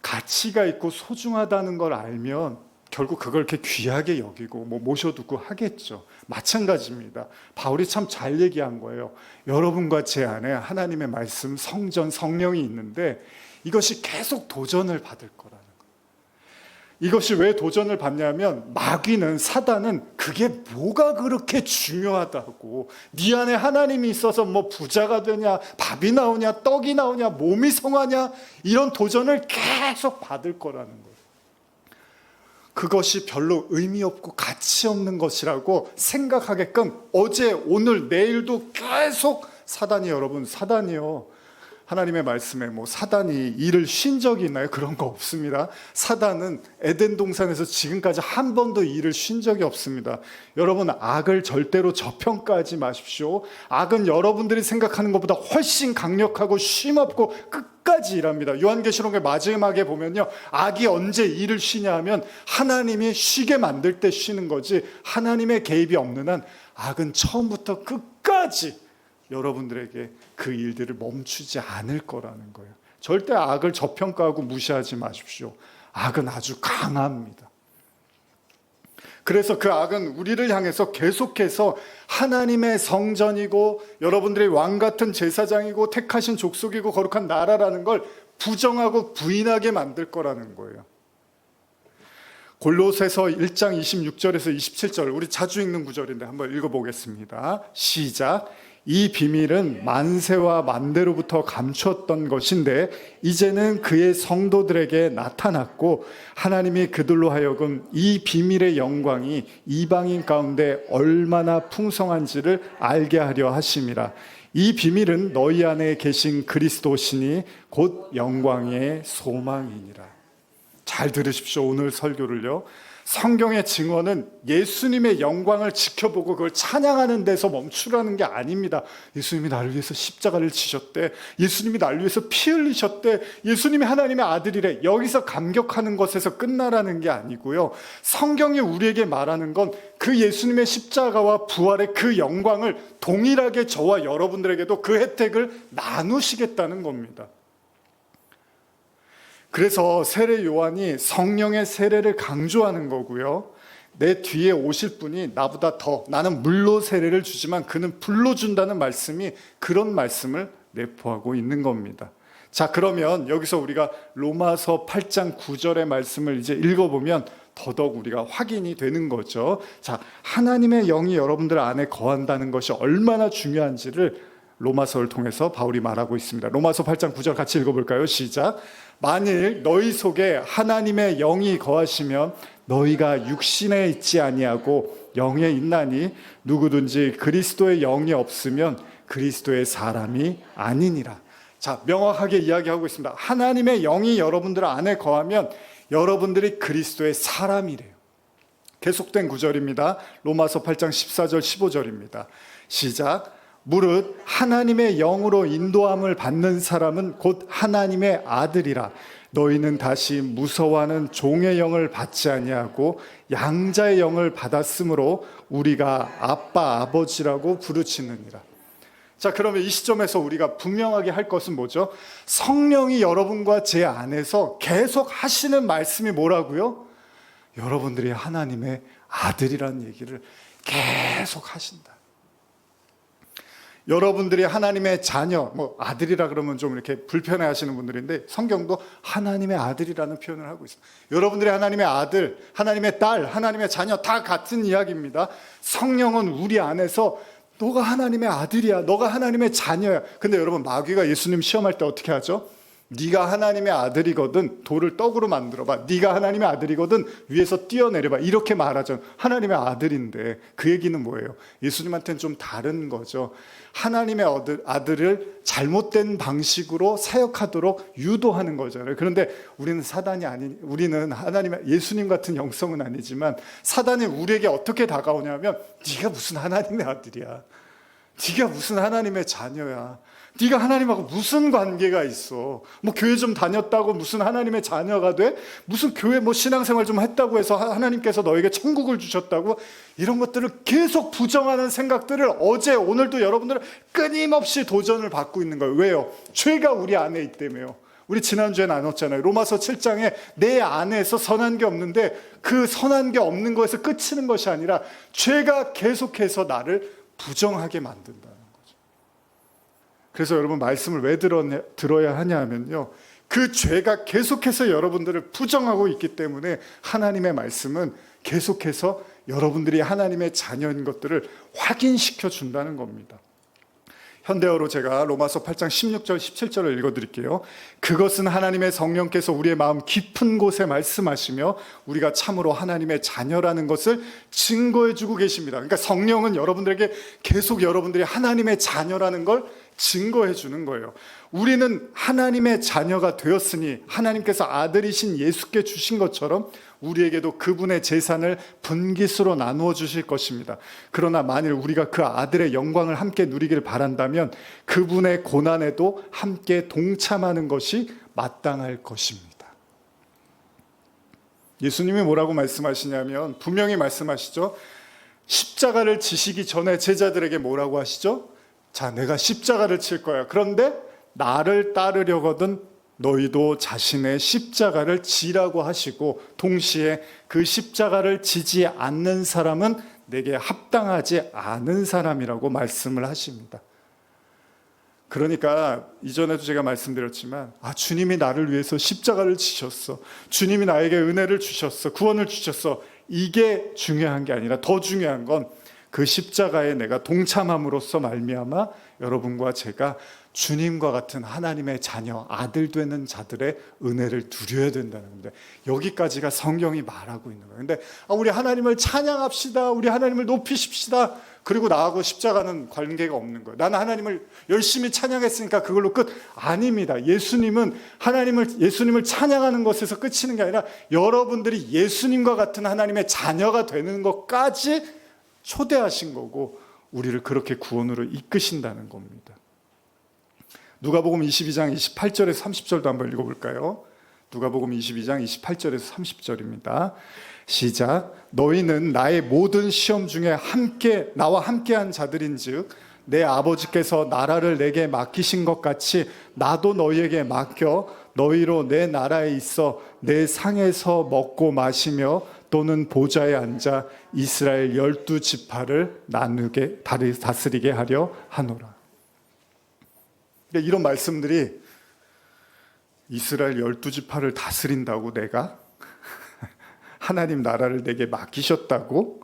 가치가 있고 소중하다는 걸 알면 결국 그걸 이렇게 귀하게 여기고 뭐 모셔두고 하겠죠. 마찬가지입니다. 바울이 참 잘 얘기한 거예요. 여러분과 제 안에 하나님의 말씀, 성전, 성령이 있는데 이것이 계속 도전을 받을 거라는 거예요. 이것이 왜 도전을 받냐면 마귀는, 사단은 그게 뭐가 그렇게 중요하다고, 네 안에 하나님이 있어서 뭐 부자가 되냐, 밥이 나오냐, 떡이 나오냐, 몸이 성하냐, 이런 도전을 계속 받을 거라는 거예요. 그것이 별로 의미 없고 가치 없는 것이라고 생각하게끔 어제, 오늘, 내일도 계속 사단이요, 하나님의 말씀에 뭐 사단이 일을 쉰 적이 있나요? 그런 거 없습니다. 사단은 에덴 동산에서 지금까지 한 번도 일을 쉰 적이 없습니다. 여러분, 악을 절대로 저평가하지 마십시오. 악은 여러분들이 생각하는 것보다 훨씬 강력하고 쉼없고 끝까지 일합니다. 요한계시록의 마지막에 보면요, 악이 언제 일을 쉬냐 하면 하나님이 쉬게 만들 때 쉬는 거지, 하나님의 개입이 없는 한 악은 처음부터 끝까지 여러분들에게 그 일들을 멈추지 않을 거라는 거예요. 절대 악을 저평가하고 무시하지 마십시오. 악은 아주 강합니다. 그래서 그 악은 우리를 향해서 계속해서 하나님의 성전이고 여러분들의 왕 같은 제사장이고 택하신 족속이고 거룩한 나라라는 걸 부정하고 부인하게 만들 거라는 거예요. 골로새서 1장 26절에서 27절, 우리 자주 읽는 구절인데 한번 읽어보겠습니다. 시작. 이 비밀은 만세와 만대로부터 감추었던 것인데 이제는 그의 성도들에게 나타났고 하나님이 그들로 하여금 이 비밀의 영광이 이방인 가운데 얼마나 풍성한지를 알게 하려 하심이라. 이 비밀은 너희 안에 계신 그리스도시니 곧 영광의 소망이니라. 잘 들으십시오. 오늘 설교를요, 성경의 증언은 예수님의 영광을 지켜보고 그걸 찬양하는 데서 멈추라는 게 아닙니다. 예수님이 나를 위해서 십자가를 지셨대, 예수님이 나를 위해서 피 흘리셨대, 예수님이 하나님의 아들이래, 여기서 감격하는 것에서 끝나라는 게 아니고요, 성경이 우리에게 말하는 건 그 예수님의 십자가와 부활의 그 영광을 동일하게 저와 여러분들에게도 그 혜택을 나누시겠다는 겁니다. 그래서 세례 요한이 성령의 세례를 강조하는 거고요, 내 뒤에 오실 분이 나보다 더, 나는 물로 세례를 주지만 그는 불로 준다는 말씀이 그런 말씀을 내포하고 있는 겁니다. 자, 그러면 여기서 우리가 로마서 8장 9절의 말씀을 이제 읽어보면 더더욱 우리가 확인이 되는 거죠. 자, 하나님의 영이 여러분들 안에 거한다는 것이 얼마나 중요한지를 로마서를 통해서 바울이 말하고 있습니다. 로마서 8장 9절 같이 읽어볼까요? 시작. 만일 너희 속에 하나님의 영이 거하시면 너희가 육신에 있지 아니하고 영에 있나니 누구든지 그리스도의 영이 없으면 그리스도의 사람이 아니니라. 자, 명확하게 이야기하고 있습니다. 하나님의 영이 여러분들 안에 거하면 여러분들이 그리스도의 사람이래요. 계속된 구절입니다. 로마서 8장 14절 15절입니다. 시작. 무릇 하나님의 영으로 인도함을 받는 사람은 곧 하나님의 아들이라. 너희는 다시 무서워하는 종의 영을 받지 아니하고 양자의 영을 받았으므로 우리가 아빠 아버지라고 부르짖느니라. 자, 그러면 이 시점에서 우리가 분명하게 할 것은 뭐죠? 성령이 여러분과 제 안에서 계속 하시는 말씀이 뭐라고요? 여러분들이 하나님의 아들이라는 얘기를 계속 하신다. 여러분들이 하나님의 자녀, 뭐 아들이라 그러면 좀 이렇게 불편해 하시는 분들인데 성경도 하나님의 아들이라는 표현을 하고 있습니다. 여러분들이 하나님의 아들, 하나님의 딸, 하나님의 자녀 다 같은 이야기입니다. 성령은 우리 안에서 너가 하나님의 아들이야, 너가 하나님의 자녀야. 근데 여러분, 마귀가 예수님 시험할 때 어떻게 하죠? 네가 하나님의 아들이거든 돌을 떡으로 만들어봐, 네가 하나님의 아들이거든 위에서 뛰어내려봐, 이렇게 말하죠. 하나님의 아들인데 그 얘기는 뭐예요? 예수님한테는 좀 다른 거죠. 하나님의 아들을 잘못된 방식으로 사역하도록 유도하는 거잖아요. 그런데 우리는 사단이 아닌, 우리는 하나님의 예수님 같은 영성은 아니지만 사단이 우리에게 어떻게 다가오냐면 네가 무슨 하나님의 아들이야, 네가 무슨 하나님의 자녀야, 네가 하나님하고 무슨 관계가 있어, 뭐 교회 좀 다녔다고 무슨 하나님의 자녀가 돼? 무슨 교회 뭐 신앙생활 좀 했다고 해서 하나님께서 너에게 천국을 주셨다고? 이런 것들을 계속 부정하는 생각들을 어제 오늘도 여러분들은 끊임없이 도전을 받고 있는 거예요. 왜요? 죄가 우리 안에 있기 때문에요. 우리 지난주에 나눴잖아요. 로마서 7장에 내 안에서 선한 게 없는데 그 선한 게 없는 것에서 끝이는 것이 아니라 죄가 계속해서 나를 부정하게 만든다. 그래서 여러분, 말씀을 왜 들어야 하냐 하면요, 그 죄가 계속해서 여러분들을 부정하고 있기 때문에 하나님의 말씀은 계속해서 여러분들이 하나님의 자녀인 것들을 확인시켜 준다는 겁니다. 현대어로 제가 로마서 8장 16절 17절을 읽어드릴게요. 그것은 하나님의 성령께서 우리의 마음 깊은 곳에 말씀하시며 우리가 참으로 하나님의 자녀라는 것을 증거해주고 계십니다. 그러니까 성령은 여러분들에게 계속 여러분들이 하나님의 자녀라는 걸 증거해 주는 거예요. 우리는 하나님의 자녀가 되었으니 하나님께서 아들이신 예수께 주신 것처럼 우리에게도 그분의 재산을 분깃으로 나누어 주실 것입니다. 그러나 만일 우리가 그 아들의 영광을 함께 누리기를 바란다면 그분의 고난에도 함께 동참하는 것이 마땅할 것입니다. 예수님이 뭐라고 말씀하시냐면 분명히 말씀하시죠. 십자가를 지시기 전에 제자들에게 뭐라고 하시죠? 자, 내가 십자가를 칠 거야. 그런데 나를 따르려거든 너희도 자신의 십자가를 지라고 하시고 동시에 그 십자가를 지지 않는 사람은 내게 합당하지 않은 사람이라고 말씀을 하십니다. 그러니까 이전에도 제가 말씀드렸지만 주님이 나를 위해서 십자가를 지셨어. 주님이 나에게 은혜를 주셨어. 구원을 주셨어. 이게 중요한 게 아니라 더 중요한 건 그 십자가에 내가 동참함으로써 말미암아 여러분과 제가 주님과 같은 하나님의 자녀, 아들 되는 자들의 은혜를 누려야 된다는 건데 여기까지가 성경이 말하고 있는 거예요. 근데 우리 하나님을 찬양합시다. 우리 하나님을 높이십시다. 그리고 나하고 십자가는 관계가 없는 거예요. 나는 하나님을 열심히 찬양했으니까 그걸로 끝. 아닙니다. 예수님은 예수님을 찬양하는 것에서 끝이는 게 아니라 여러분들이 예수님과 같은 하나님의 자녀가 되는 것까지 초대하신 거고 우리를 그렇게 구원으로 이끄신다는 겁니다. 누가복음 22장 28절에서 30절도 한번 읽어볼까요? 누가복음 22장 28절에서 30절입니다. 시작. 너희는 나의 모든 시험 중에 나와 함께한 자들인즉 내 아버지께서 나라를 내게 맡기신 것 같이 나도 너희에게 맡겨 너희로 내 나라에 있어 내 상에서 먹고 마시며 또는 보좌에 앉아 이스라엘 12지파를 나누게 다스리게 하려 하노라. 이런 말씀들이 이스라엘 12지파를 다스린다고 내가 하나님 나라를 내게 맡기셨다고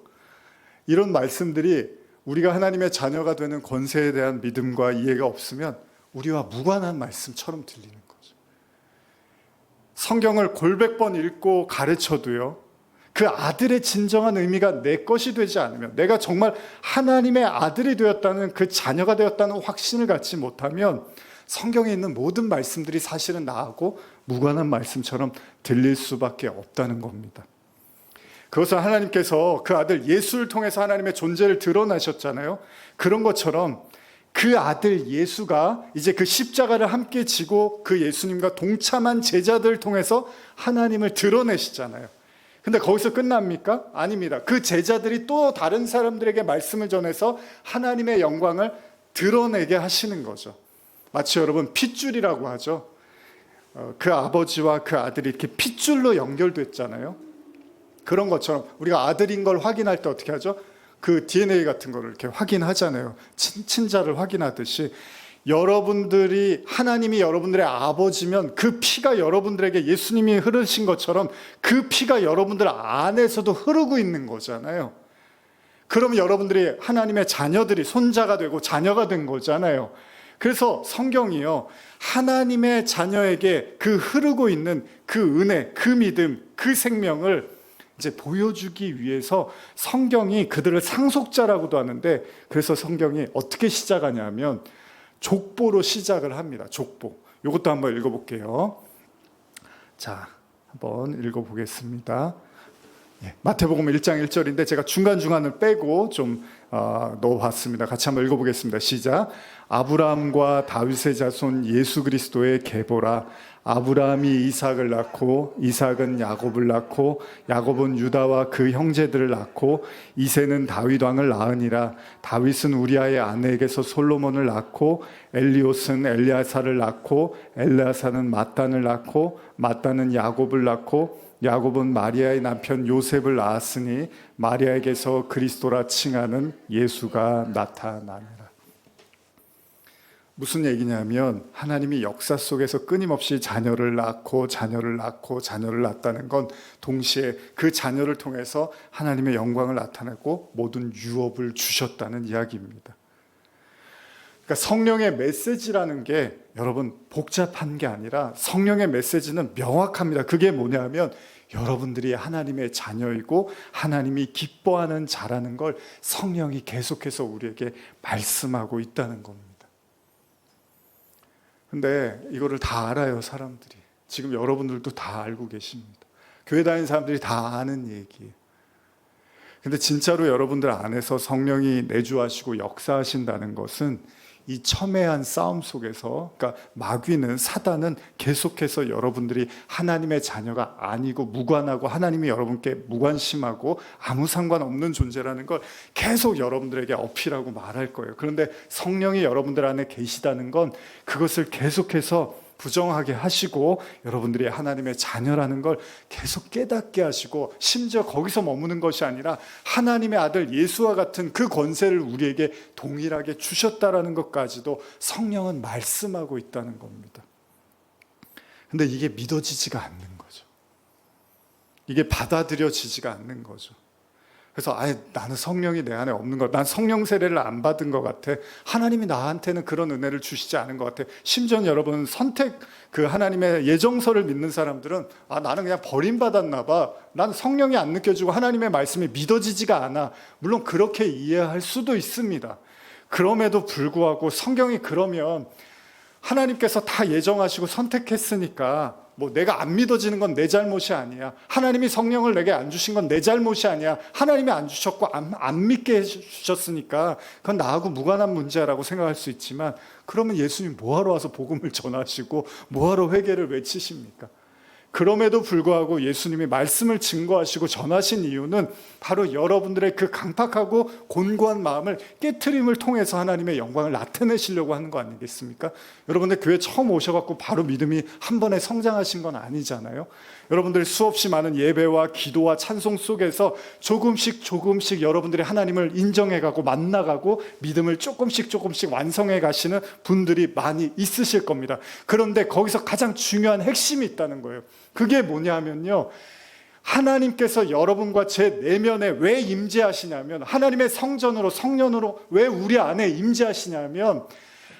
이런 말씀들이 우리가 하나님의 자녀가 되는 권세에 대한 믿음과 이해가 없으면 우리와 무관한 말씀처럼 들리는 거죠. 성경을 골백 번 읽고 가르쳐도요. 그 아들의 진정한 의미가 내 것이 되지 않으면 내가 정말 하나님의 아들이 되었다는 그 자녀가 되었다는 확신을 갖지 못하면 성경에 있는 모든 말씀들이 사실은 나하고 무관한 말씀처럼 들릴 수밖에 없다는 겁니다. 그것은 하나님께서 그 아들 예수를 통해서 하나님의 존재를 드러나셨잖아요. 그런 것처럼 그 아들 예수가 이제 그 십자가를 함께 지고 그 예수님과 동참한 제자들을 통해서 하나님을 드러내시잖아요. 근데 거기서 끝납니까? 아닙니다. 그 제자들이 또 다른 사람들에게 말씀을 전해서 하나님의 영광을 드러내게 하시는 거죠. 마치 여러분 핏줄이라고 하죠. 그 아버지와 그 아들이 이렇게 핏줄로 연결됐잖아요. 그런 것처럼 우리가 아들인 걸 확인할 때 어떻게 하죠? 그 DNA 같은 거를 이렇게 확인하잖아요. 친자를 확인하듯이 하나님이 여러분들의 아버지면 그 피가 여러분들에게 예수님이 흐르신 것처럼 그 피가 여러분들 안에서도 흐르고 있는 거잖아요. 그럼 여러분들이 하나님의 자녀들이 손자가 되고 자녀가 된 거잖아요. 그래서 성경이요, 하나님의 자녀에게 그 흐르고 있는 그 은혜, 그 믿음, 그 생명을 이제 보여주기 위해서 성경이 그들을 상속자라고도 하는데, 그래서 성경이 어떻게 시작하냐면 족보로 시작을 합니다. 족보. 이것도 한번 읽어볼게요. 자, 한번 읽어보겠습니다. 마태복음 1장 1절인데 제가 중간중간을 빼고 좀 넣어봤습니다. 같이 한번 읽어보겠습니다. 시작. 아브라함과 다윗의 자손 예수 그리스도의 계보라. 아브라함이 이삭을 낳고 이삭은 야곱을 낳고 야곱은 유다와 그 형제들을 낳고 이새는 다윗 왕을 낳으니라. 다윗은 우리아의 아내에게서 솔로몬을 낳고 엘리옷은 엘리아사를 낳고 엘리아사는 마탄을 낳고 마탄은 야곱을 낳고 야곱은 마리아의 남편 요셉을 낳았으니 마리아에게서 그리스도라 칭하는 예수가 나타나니라. 무슨 얘기냐면 하나님이 역사 속에서 끊임없이 자녀를 낳고 자녀를 낳고 자녀를 낳았다는 건 동시에 그 자녀를 통해서 하나님의 영광을 나타내고 모든 유업을 주셨다는 이야기입니다. 그러니까 성령의 메시지라는 게 여러분 복잡한 게 아니라 성령의 메시지는 명확합니다. 그게 뭐냐면 여러분들이 하나님의 자녀이고 하나님이 기뻐하는 자라는 걸 성령이 계속해서 우리에게 말씀하고 있다는 겁니다. 근데 이거를 다 알아요, 사람들이. 지금 여러분들도 다 알고 계십니다. 교회 다니는 사람들이 다 아는 얘기예요. 근데 진짜로 여러분들 안에서 성령이 내주하시고 역사하신다는 것은 이 첨예한 싸움 속에서, 그러니까 마귀는, 사단은 계속해서 여러분들이 하나님의 자녀가 아니고 무관하고 하나님이 여러분께 무관심하고 아무 상관없는 존재라는 걸 계속 여러분들에게 어필하고 말할 거예요. 그런데 성령이 여러분들 안에 계시다는 건 그것을 계속해서 부정하게 하시고 여러분들이 하나님의 자녀라는 걸 계속 깨닫게 하시고, 심지어 거기서 머무는 것이 아니라 하나님의 아들 예수와 같은 그 권세를 우리에게 동일하게 주셨다라는 것까지도 성령은 말씀하고 있다는 겁니다. 근데 이게 믿어지지가 않는 거죠. 이게 받아들여지지가 않는 거죠. 그래서 나는 성령이 내 안에 없는 것, 난 성령 세례를 안 받은 것 같아, 하나님이 나한테는 그런 은혜를 주시지 않은 것 같아. 심지어 여러분, 그 하나님의 예정서를 믿는 사람들은 나는 그냥 버림받았나 봐, 난 성령이 안 느껴지고 하나님의 말씀이 믿어지지가 않아. 물론 그렇게 이해할 수도 있습니다. 그럼에도 불구하고 성경이 그러면 하나님께서 다 예정하시고 선택했으니까 내가 안 믿어지는 건 내 잘못이 아니야, 하나님이 성령을 내게 안 주신 건 내 잘못이 아니야, 하나님이 안 주셨고 안 믿게 해주셨으니까 그건 나하고 무관한 문제라고 생각할 수 있지만, 그러면 예수님 뭐하러 와서 복음을 전하시고 뭐하러 회개를 외치십니까? 그럼에도 불구하고 예수님이 말씀을 증거하시고 전하신 이유는 바로 여러분들의 그 강팍하고 곤고한 마음을 깨트림을 통해서 하나님의 영광을 나타내시려고 하는 거 아니겠습니까? 여러분들 교회 처음 오셔갖고 바로 믿음이 한 번에 성장하신 건 아니잖아요. 여러분들 수없이 많은 예배와 기도와 찬송 속에서 조금씩 여러분들이 하나님을 인정해가고 만나가고 믿음을 조금씩 완성해 가시는 분들이 많이 있으실 겁니다. 그런데 거기서 가장 중요한 핵심이 있다는 거예요. 그게 뭐냐면요, 하나님께서 여러분과 제 내면에 왜 임재하시냐면, 하나님의 성전으로 왜 우리 안에 임재하시냐면,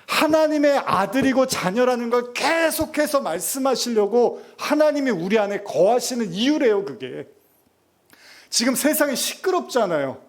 하나님의 아들이고 자녀라는 걸 계속해서 말씀하시려고 하나님이 우리 안에 거하시는 이유래요. 그게 지금 세상이 시끄럽잖아요.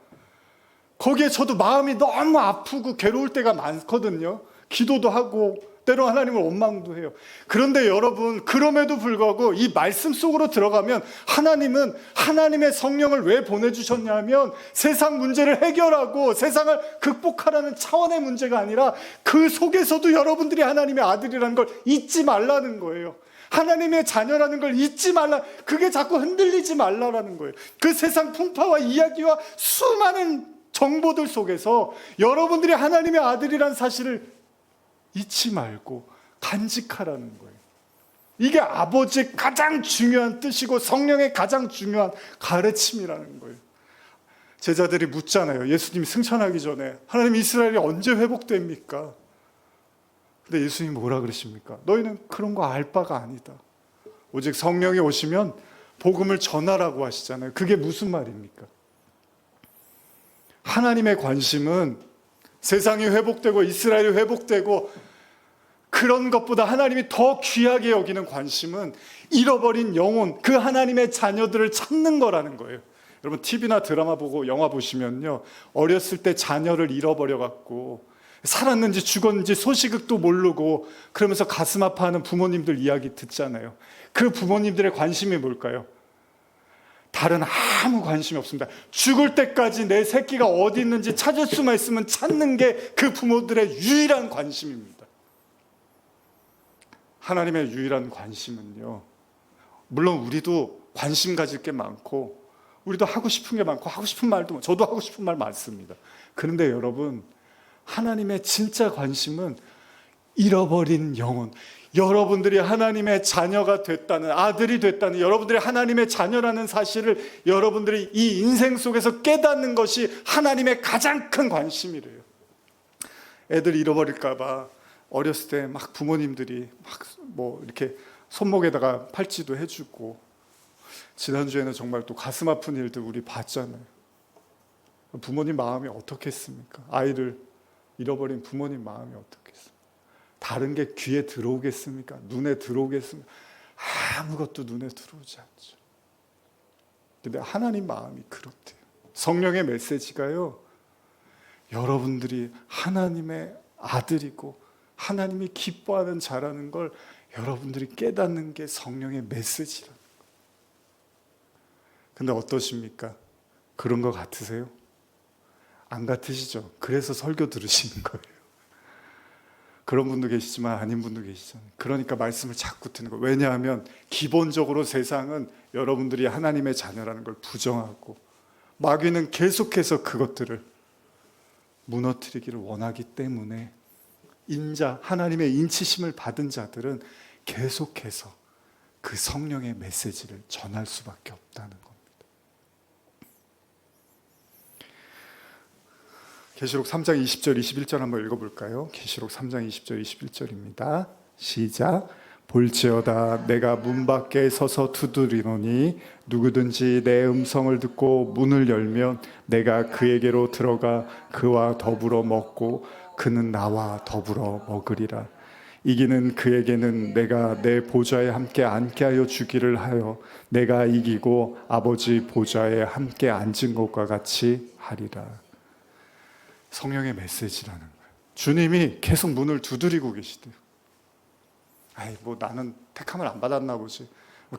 거기에 저도 마음이 너무 아프고 괴로울 때가 많거든요. 기도도 하고 때로 하나님을 원망도 해요. 그런데 여러분, 그럼에도 불구하고 이 말씀 속으로 들어가면 하나님은 하나님의 성령을 왜 보내주셨냐면 세상 문제를 해결하고 세상을 극복하라는 차원의 문제가 아니라 그 속에서도 여러분들이 하나님의 아들이라는 걸 잊지 말라는 거예요. 하나님의 자녀라는 걸 잊지 말라. 그게 자꾸 흔들리지 말라라는 거예요. 그 세상 풍파와 이야기와 수많은 정보들 속에서 여러분들이 하나님의 아들이라는 사실을 잊지 말고 간직하라는 거예요. 이게 아버지의 가장 중요한 뜻이고 성령의 가장 중요한 가르침이라는 거예요. 제자들이 묻잖아요. 예수님이 승천하기 전에 하나님, 이스라엘이 언제 회복됩니까? 근데 예수님이 뭐라 그러십니까? 너희는 그런 거 알 바가 아니다. 오직 성령이 오시면 복음을 전하라고 하시잖아요. 그게 무슨 말입니까? 하나님의 관심은 세상이 회복되고 이스라엘이 회복되고 그런 것보다 하나님이 더 귀하게 여기는 관심은 잃어버린 영혼, 그 하나님의 자녀들을 찾는 거라는 거예요. 여러분, TV나 드라마 보고 영화 보시면요, 어렸을 때 자녀를 잃어버려갖고 살았는지 죽었는지 소식도 모르고 그러면서 가슴 아파하는 부모님들 이야기 듣잖아요. 그 부모님들의 관심이 뭘까요? 다른 아무 관심이 없습니다. 죽을 때까지 내 새끼가 어디 있는지 찾을 수만 있으면 찾는 게 그 부모들의 유일한 관심입니다. 하나님의 유일한 관심은요, 물론 우리도 관심 가질 게 많고 우리도 하고 싶은 게 많고 하고 싶은 말도, 저도 하고 싶은 말 많습니다. 그런데 여러분, 하나님의 진짜 관심은 잃어버린 영혼, 여러분들이 하나님의 자녀가 됐다는, 아들이 됐다는, 여러분들이 하나님의 자녀라는 사실을 여러분들이 이 인생 속에서 깨닫는 것이 하나님의 가장 큰 관심이래요. 애들 잃어버릴까 봐 어렸을 때 막 부모님들이 막 이렇게 손목에다가 팔찌도 해주고, 지난주에는 정말 또 가슴 아픈 일들 우리 봤잖아요. 부모님 마음이 어떻겠습니까? 아이를 잃어버린 부모님 마음이 어떻겠습니까? 다른 게 귀에 들어오겠습니까? 눈에 들어오겠습니까? 아무것도 눈에 들어오지 않죠. 근데 하나님 마음이 그렇대요. 성령의 메시지가요, 여러분들이 하나님의 아들이고 하나님이 기뻐하는 자라는 걸 여러분들이 깨닫는 게 성령의 메시지라. 근데 어떠십니까? 그런 거 같으세요? 안 같으시죠? 그래서 설교 들으시는 거예요. 그런 분도 계시지만 아닌 분도 계시잖아요. 그러니까 말씀을 자꾸 듣는 거예요. 왜냐하면 기본적으로 세상은 여러분들이 하나님의 자녀라는 걸 부정하고, 마귀는 계속해서 그것들을 무너뜨리기를 원하기 때문에 하나님의 인치심을 받은 자들은 계속해서 그 성령의 메시지를 전할 수밖에 없다는 겁니다. 계시록 3장 20절 21절 한번 읽어볼까요? 계시록 3장 20절 21절입니다. 시작. 볼지어다 내가 문 밖에 서서 두드리노니 누구든지 내 음성을 듣고 문을 열면 내가 그에게로 들어가 그와 더불어 먹고 그는 나와 더불어 먹으리라. 이기는 그에게는 내가 내 보좌에 함께 앉게 하여 주기를 하여 내가 이기고 아버지 보좌에 함께 앉은 것과 같이 하리라. 성령의 메시지라는 거예요. 주님이 계속 문을 두드리고 계시대요. 나는 택함을 안 받았나 보지.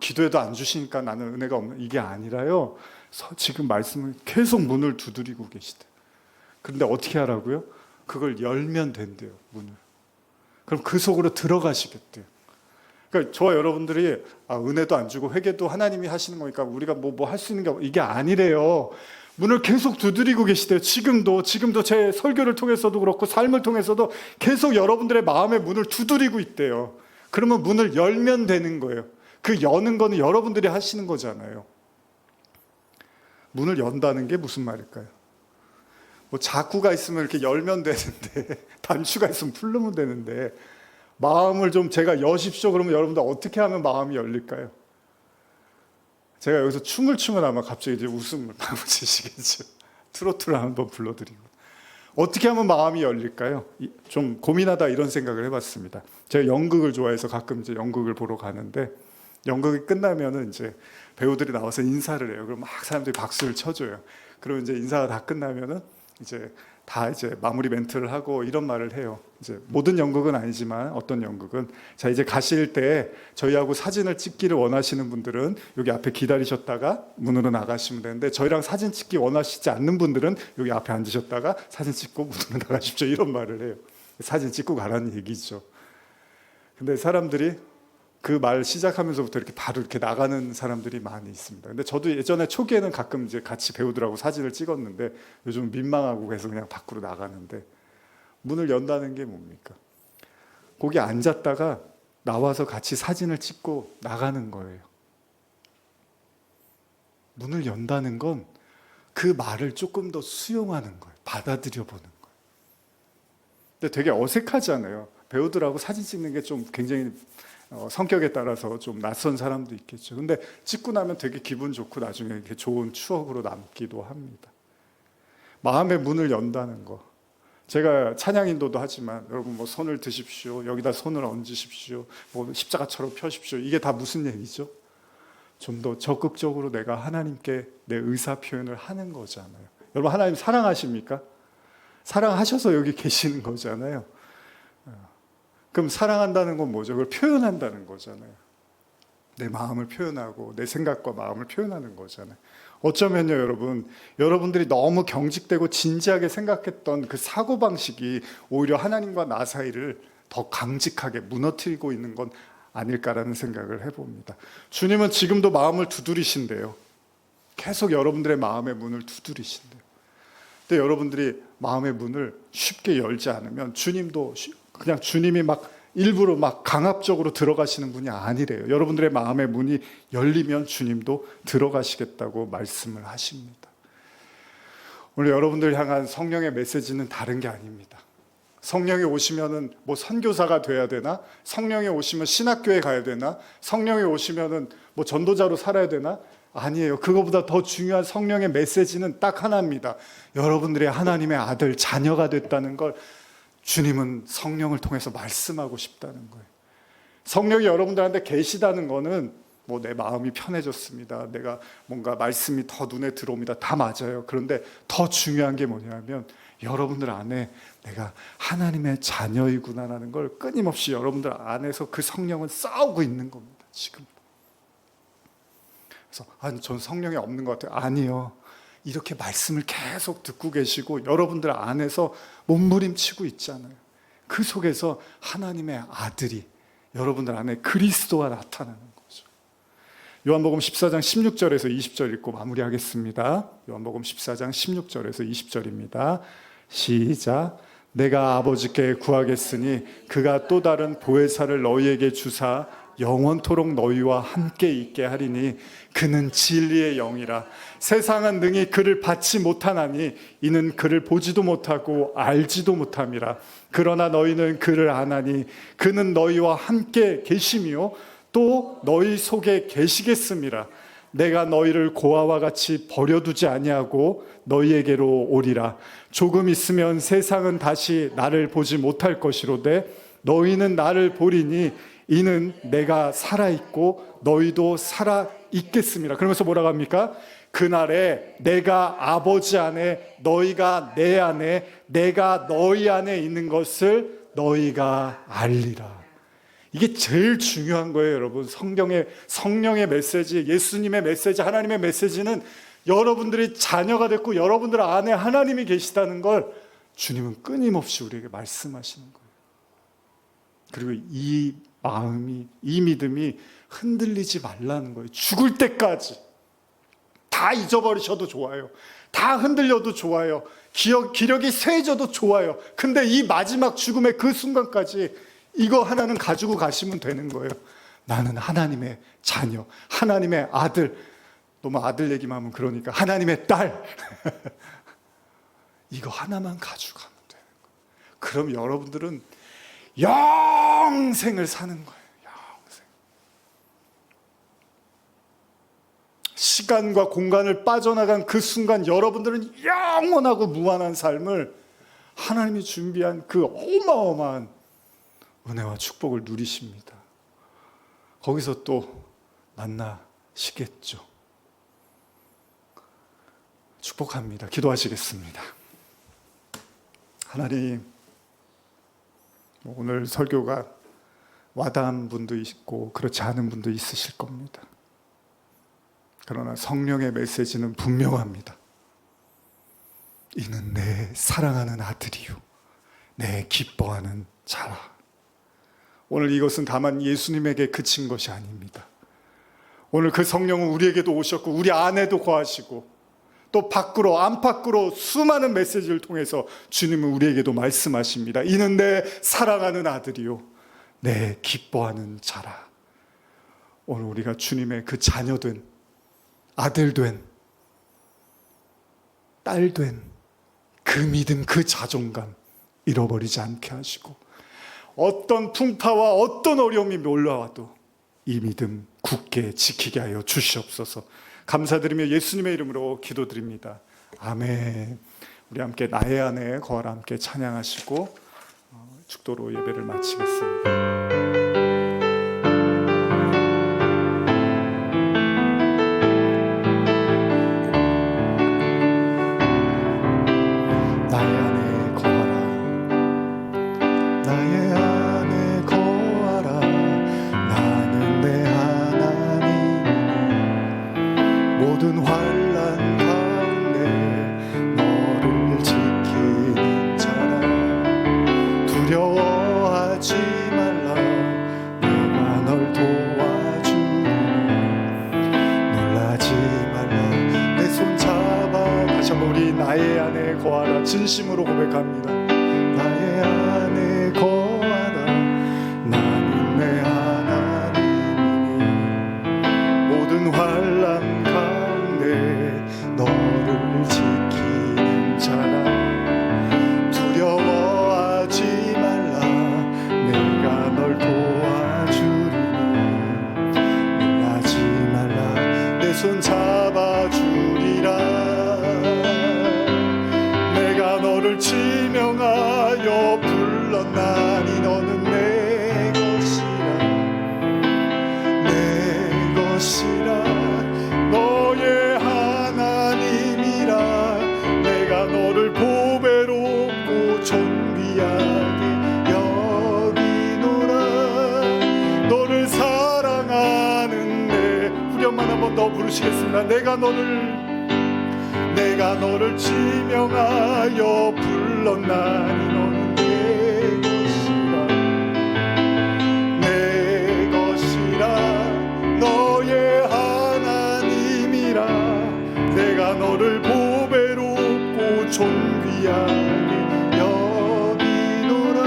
기도해도 안 주시니까 나는 은혜가 없는, 이게 아니라요. 지금 말씀을 계속 문을 두드리고 계시대요. 그런데 어떻게 하라고요? 그걸 열면 된대요, 문을. 그럼 그 속으로 들어가시겠대요. 그러니까 저와 여러분들이 은혜도 안 주고 회개도 하나님이 하시는 거니까 우리가 뭐 할 수 있는 게 이게 아니래요. 문을 계속 두드리고 계시대요. 지금도 제 설교를 통해서도 그렇고 삶을 통해서도 계속 여러분들의 마음의 문을 두드리고 있대요. 그러면 문을 열면 되는 거예요. 그 여는 거는 여러분들이 하시는 거잖아요. 문을 연다는 게 무슨 말일까요? 자구가 있으면 이렇게 열면 되는데, 단추가 있으면 풀르면 되는데, 마음을 좀 제가 여십시오 그러면 여러분들 어떻게 하면 마음이 열릴까요? 제가 여기서 춤을 추면 아마 갑자기 이제 웃음을 받으시겠죠. 트로트를 한번 불러드리고. 어떻게 하면 마음이 열릴까요? 좀 고민하다 이런 생각을 해봤습니다. 제가 연극을 좋아해서 가끔 이제 연극을 보러 가는데, 연극이 끝나면은 이제 배우들이 나와서 인사를 해요. 그럼 막 사람들이 박수를 쳐줘요. 그러면 이제 인사가 다 끝나면은 이제 마무리 멘트를 하고 이런 말을 해요. 이제 모든 연극은 아니지만 어떤 연극은, 자 이제 가실 때 저희하고 사진을 찍기를 원하시는 분들은 여기 앞에 기다리셨다가 문으로 나가시면 되는데, 저희랑 사진 찍기 원하시지 않는 분들은 여기 앞에 앉으셨다가 사진 찍고 문으로 나가십시오, 이런 말을 해요. 사진 찍고 가라는 얘기죠. 근데 사람들이 그 말 시작하면서부터 이렇게 바로 이렇게 나가는 사람들이 많이 있습니다. 근데 저도 예전에 초기에는 가끔 이제 같이 배우들하고 사진을 찍었는데, 요즘 민망하고 해서 그냥 밖으로 나가는데, 문을 연다는 게 뭡니까? 거기 앉았다가 나와서 같이 사진을 찍고 나가는 거예요. 문을 연다는 건 그 말을 조금 더 수용하는 거예요. 받아들여 보는 거예요. 근데 되게 어색하잖아요. 배우들하고 사진 찍는 게 좀 굉장히 성격에 따라서 좀 낯선 사람도 있겠죠. 근데 찍고 나면 되게 기분 좋고 나중에 이렇게 좋은 추억으로 남기도 합니다. 마음의 문을 연다는 거. 제가 찬양 인도도 하지만 여러분 손을 드십시오. 여기다 손을 얹으십시오. 십자가처럼 펴십시오. 이게 다 무슨 얘기죠? 좀 더 적극적으로 내가 하나님께 내 의사 표현을 하는 거잖아요. 여러분 하나님 사랑하십니까? 사랑하셔서 여기 계시는 거잖아요. 그럼 사랑한다는 건 뭐죠? 그걸 표현한다는 거잖아요. 내 마음을 표현하고 내 생각과 마음을 표현하는 거잖아요. 어쩌면요, 여러분들이 너무 경직되고 진지하게 생각했던 그 사고방식이 오히려 하나님과 나 사이를 더 강직하게 무너뜨리고 있는 건 아닐까라는 생각을 해봅니다. 주님은 지금도 마음을 두드리신대요. 계속 여러분들의 마음의 문을 두드리신대요. 근데 여러분들이 마음의 문을 쉽게 열지 않으면 주님도 그냥 주님이 막 일부러 막 강압적으로 들어가시는 분이 아니래요. 여러분들의 마음의 문이 열리면 주님도 들어가시겠다고 말씀을 하십니다. 오늘 여러분들 향한 성령의 메시지는 다른 게 아닙니다. 성령이 오시면은 선교사가 돼야 되나? 성령이 오시면 신학교에 가야 되나? 성령이 오시면은 전도자로 살아야 되나? 아니에요. 그거보다 더 중요한 성령의 메시지는 딱 하나입니다. 여러분들이 하나님의 아들, 자녀가 됐다는 걸 주님은 성령을 통해서 말씀하고 싶다는 거예요. 성령이 여러분들한테 계시다는 거는 내 마음이 편해졌습니다. 내가 뭔가 말씀이 더 눈에 들어옵니다. 다 맞아요. 그런데 더 중요한 게 뭐냐면 여러분들 안에 내가 하나님의 자녀이구나라는 걸 끊임없이 여러분들 안에서 그 성령은 싸우고 있는 겁니다. 지금. 그래서 전 성령이 없는 것 같아요. 아니요. 이렇게 말씀을 계속 듣고 계시고 여러분들 안에서 몸부림치고 있잖아요. 그 속에서 하나님의 아들이 여러분들 안에 그리스도가 나타나는 거죠. 요한복음 14장 16절에서 20절 읽고 마무리하겠습니다. 요한복음 14장 16절에서 20절입니다. 시작. 내가 아버지께 구하겠으니 그가 또 다른 보혜사를 너희에게 주사 영원토록 너희와 함께 있게 하리니 그는 진리의 영이라. 세상은 능히 그를 받지 못하나니 이는 그를 보지도 못하고 알지도 못함이라. 그러나 너희는 그를 아나니 그는 너희와 함께 계시며 또 너희 속에 계시겠음이라. 내가 너희를 고아와 같이 버려두지 아니하고 너희에게로 오리라. 조금 있으면 세상은 다시 나를 보지 못할 것이로되 너희는 나를 보리니 이는 내가 살아있고 너희도 살아있겠습니다. 그러면서 뭐라고 합니까? 그날에 내가 아버지 안에 너희가 내 안에 내가 너희 안에 있는 것을 너희가 알리라. 이게 제일 중요한 거예요, 여러분. 성령의 메시지, 예수님의 메시지, 하나님의 메시지는 여러분들이 자녀가 됐고 여러분들 안에 하나님이 계시다는 걸 주님은 끊임없이 우리에게 말씀하시는 거예요. 그리고 이 마음이, 이 믿음이 흔들리지 말라는 거예요. 죽을 때까지 다 잊어버리셔도 좋아요. 다 흔들려도 좋아요. 기력이 쇠해져도 좋아요. 근데 이 마지막 죽음의 그 순간까지 이거 하나는 가지고 가시면 되는 거예요. 나는 하나님의 자녀, 하나님의 아들. 너무 아들 얘기만 하면 그러니까 하나님의 딸. 이거 하나만 가지고 가면 되는 거예요. 그럼 여러분들은 영생을 사는 거예요. 영생. 시간과 공간을 빠져나간 그 순간 여러분들은 영원하고 무한한 삶을 하나님이 준비한 그 어마어마한 은혜와 축복을 누리십니다. 거기서 또 만나시겠죠. 축복합니다. 기도하시겠습니다. 하나님, 오늘 설교가 와닿은 분도 있고 그렇지 않은 분도 있으실 겁니다. 그러나 성령의 메시지는 분명합니다. 이는 내 사랑하는 아들이요 내 기뻐하는 자라. 오늘 이것은 다만 예수님에게 그친 것이 아닙니다. 오늘 그 성령은 우리에게도 오셨고 우리 안에도 거하시고 또 밖으로, 안팎으로 수많은 메시지를 통해서 주님은 우리에게도 말씀하십니다. 이는 내 사랑하는 아들이요 내 기뻐하는 자라. 오늘 우리가 주님의 그 자녀된, 아들된, 딸된 그 믿음, 그 자존감 잃어버리지 않게 하시고 어떤 풍파와 어떤 어려움이 올라와도 이 믿음 굳게 지키게 하여 주시옵소서. 감사드리며 예수님의 이름으로 기도드립니다. 아멘. 우리 함께 나의 안에 거하라 함께 찬양하시고 축도로 예배를 마치겠습니다. 진심으로 고백합니다. 나의 안에 거하라. 나는 내 하나님이니 모든 환난 가운데 너를 지키는 자라. 두려워하지 말라. 내가 널 도와주리니 놀라지 말라. 내 손 잡아주리라. 너를 지명하여 불렀나니 너는 내 것이라. 내 것이라. 너의 하나님이라. 내가 너를 보배로 번 더 부르시겠습니다. 내가 너를 지명하여 불렀나니 너는 내 것이라 너의 하나님이라. 내가 너를 보배롭고 존귀하게 여기노라.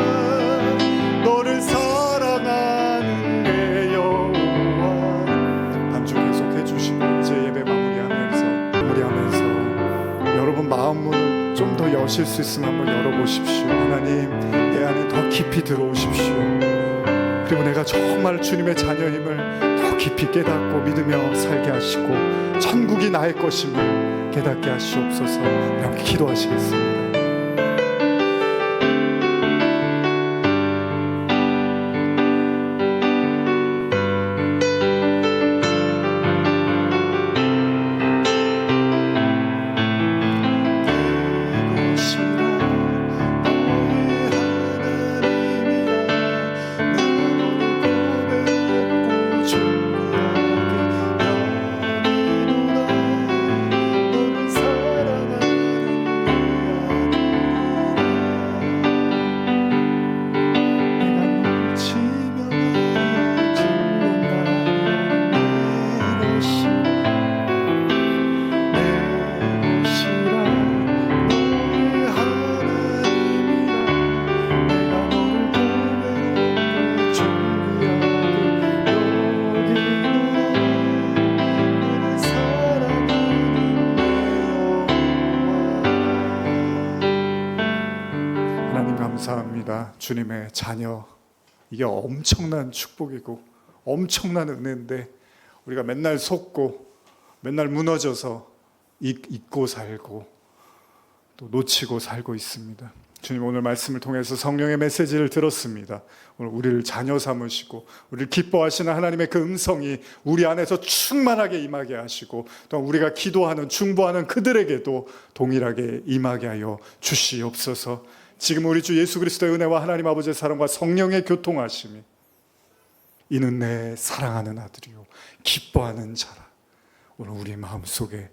너를 사랑하는 내 여호와. 반주 계속해 주시고 이제 예배 마무리하면서 여러분 마음 문을 좀 더 여실 수 있으면 한번 열어보십시오. 하나님, 내 안에 더 깊이 들어오십시오. 그리고 내가 정말 주님의 자녀임을 더 깊이 깨닫고 믿으며 살게 하시고 천국이 나의 것임을 깨닫게 하시옵소서. 함께 기도하시겠습니다. 감사합니다. 주님의 자녀, 이게 엄청난 축복이고 엄청난 은혜인데 우리가 맨날 속고 맨날 무너져서 잊고 살고 또 놓치고 살고 있습니다. 주님, 오늘 말씀을 통해서 성령의 메시지를 들었습니다. 오늘 우리를 자녀 삼으시고 우리를 기뻐하시는 하나님의 그 음성이 우리 안에서 충만하게 임하게 하시고 또 우리가 기도하는 중보하는 그들에게도 동일하게 임하게 하여 주시옵소서. 지금 우리 주 예수 그리스도의 은혜와 하나님 아버지의 사랑과 성령의 교통하심이, 이는 내 사랑하는 아들이요 기뻐하는 자라. 오늘 우리 마음속에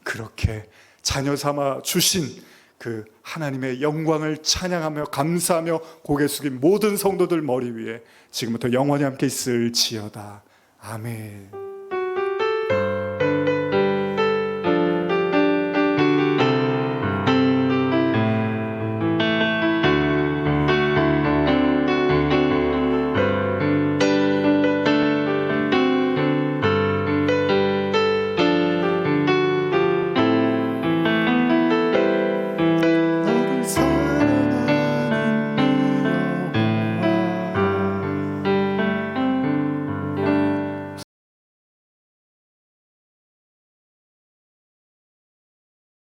그렇게 자녀 삼아 주신 그 하나님의 영광을 찬양하며 감사하며 고개 숙인 모든 성도들 머리 위에 지금부터 영원히 함께 있을지어다. 아멘.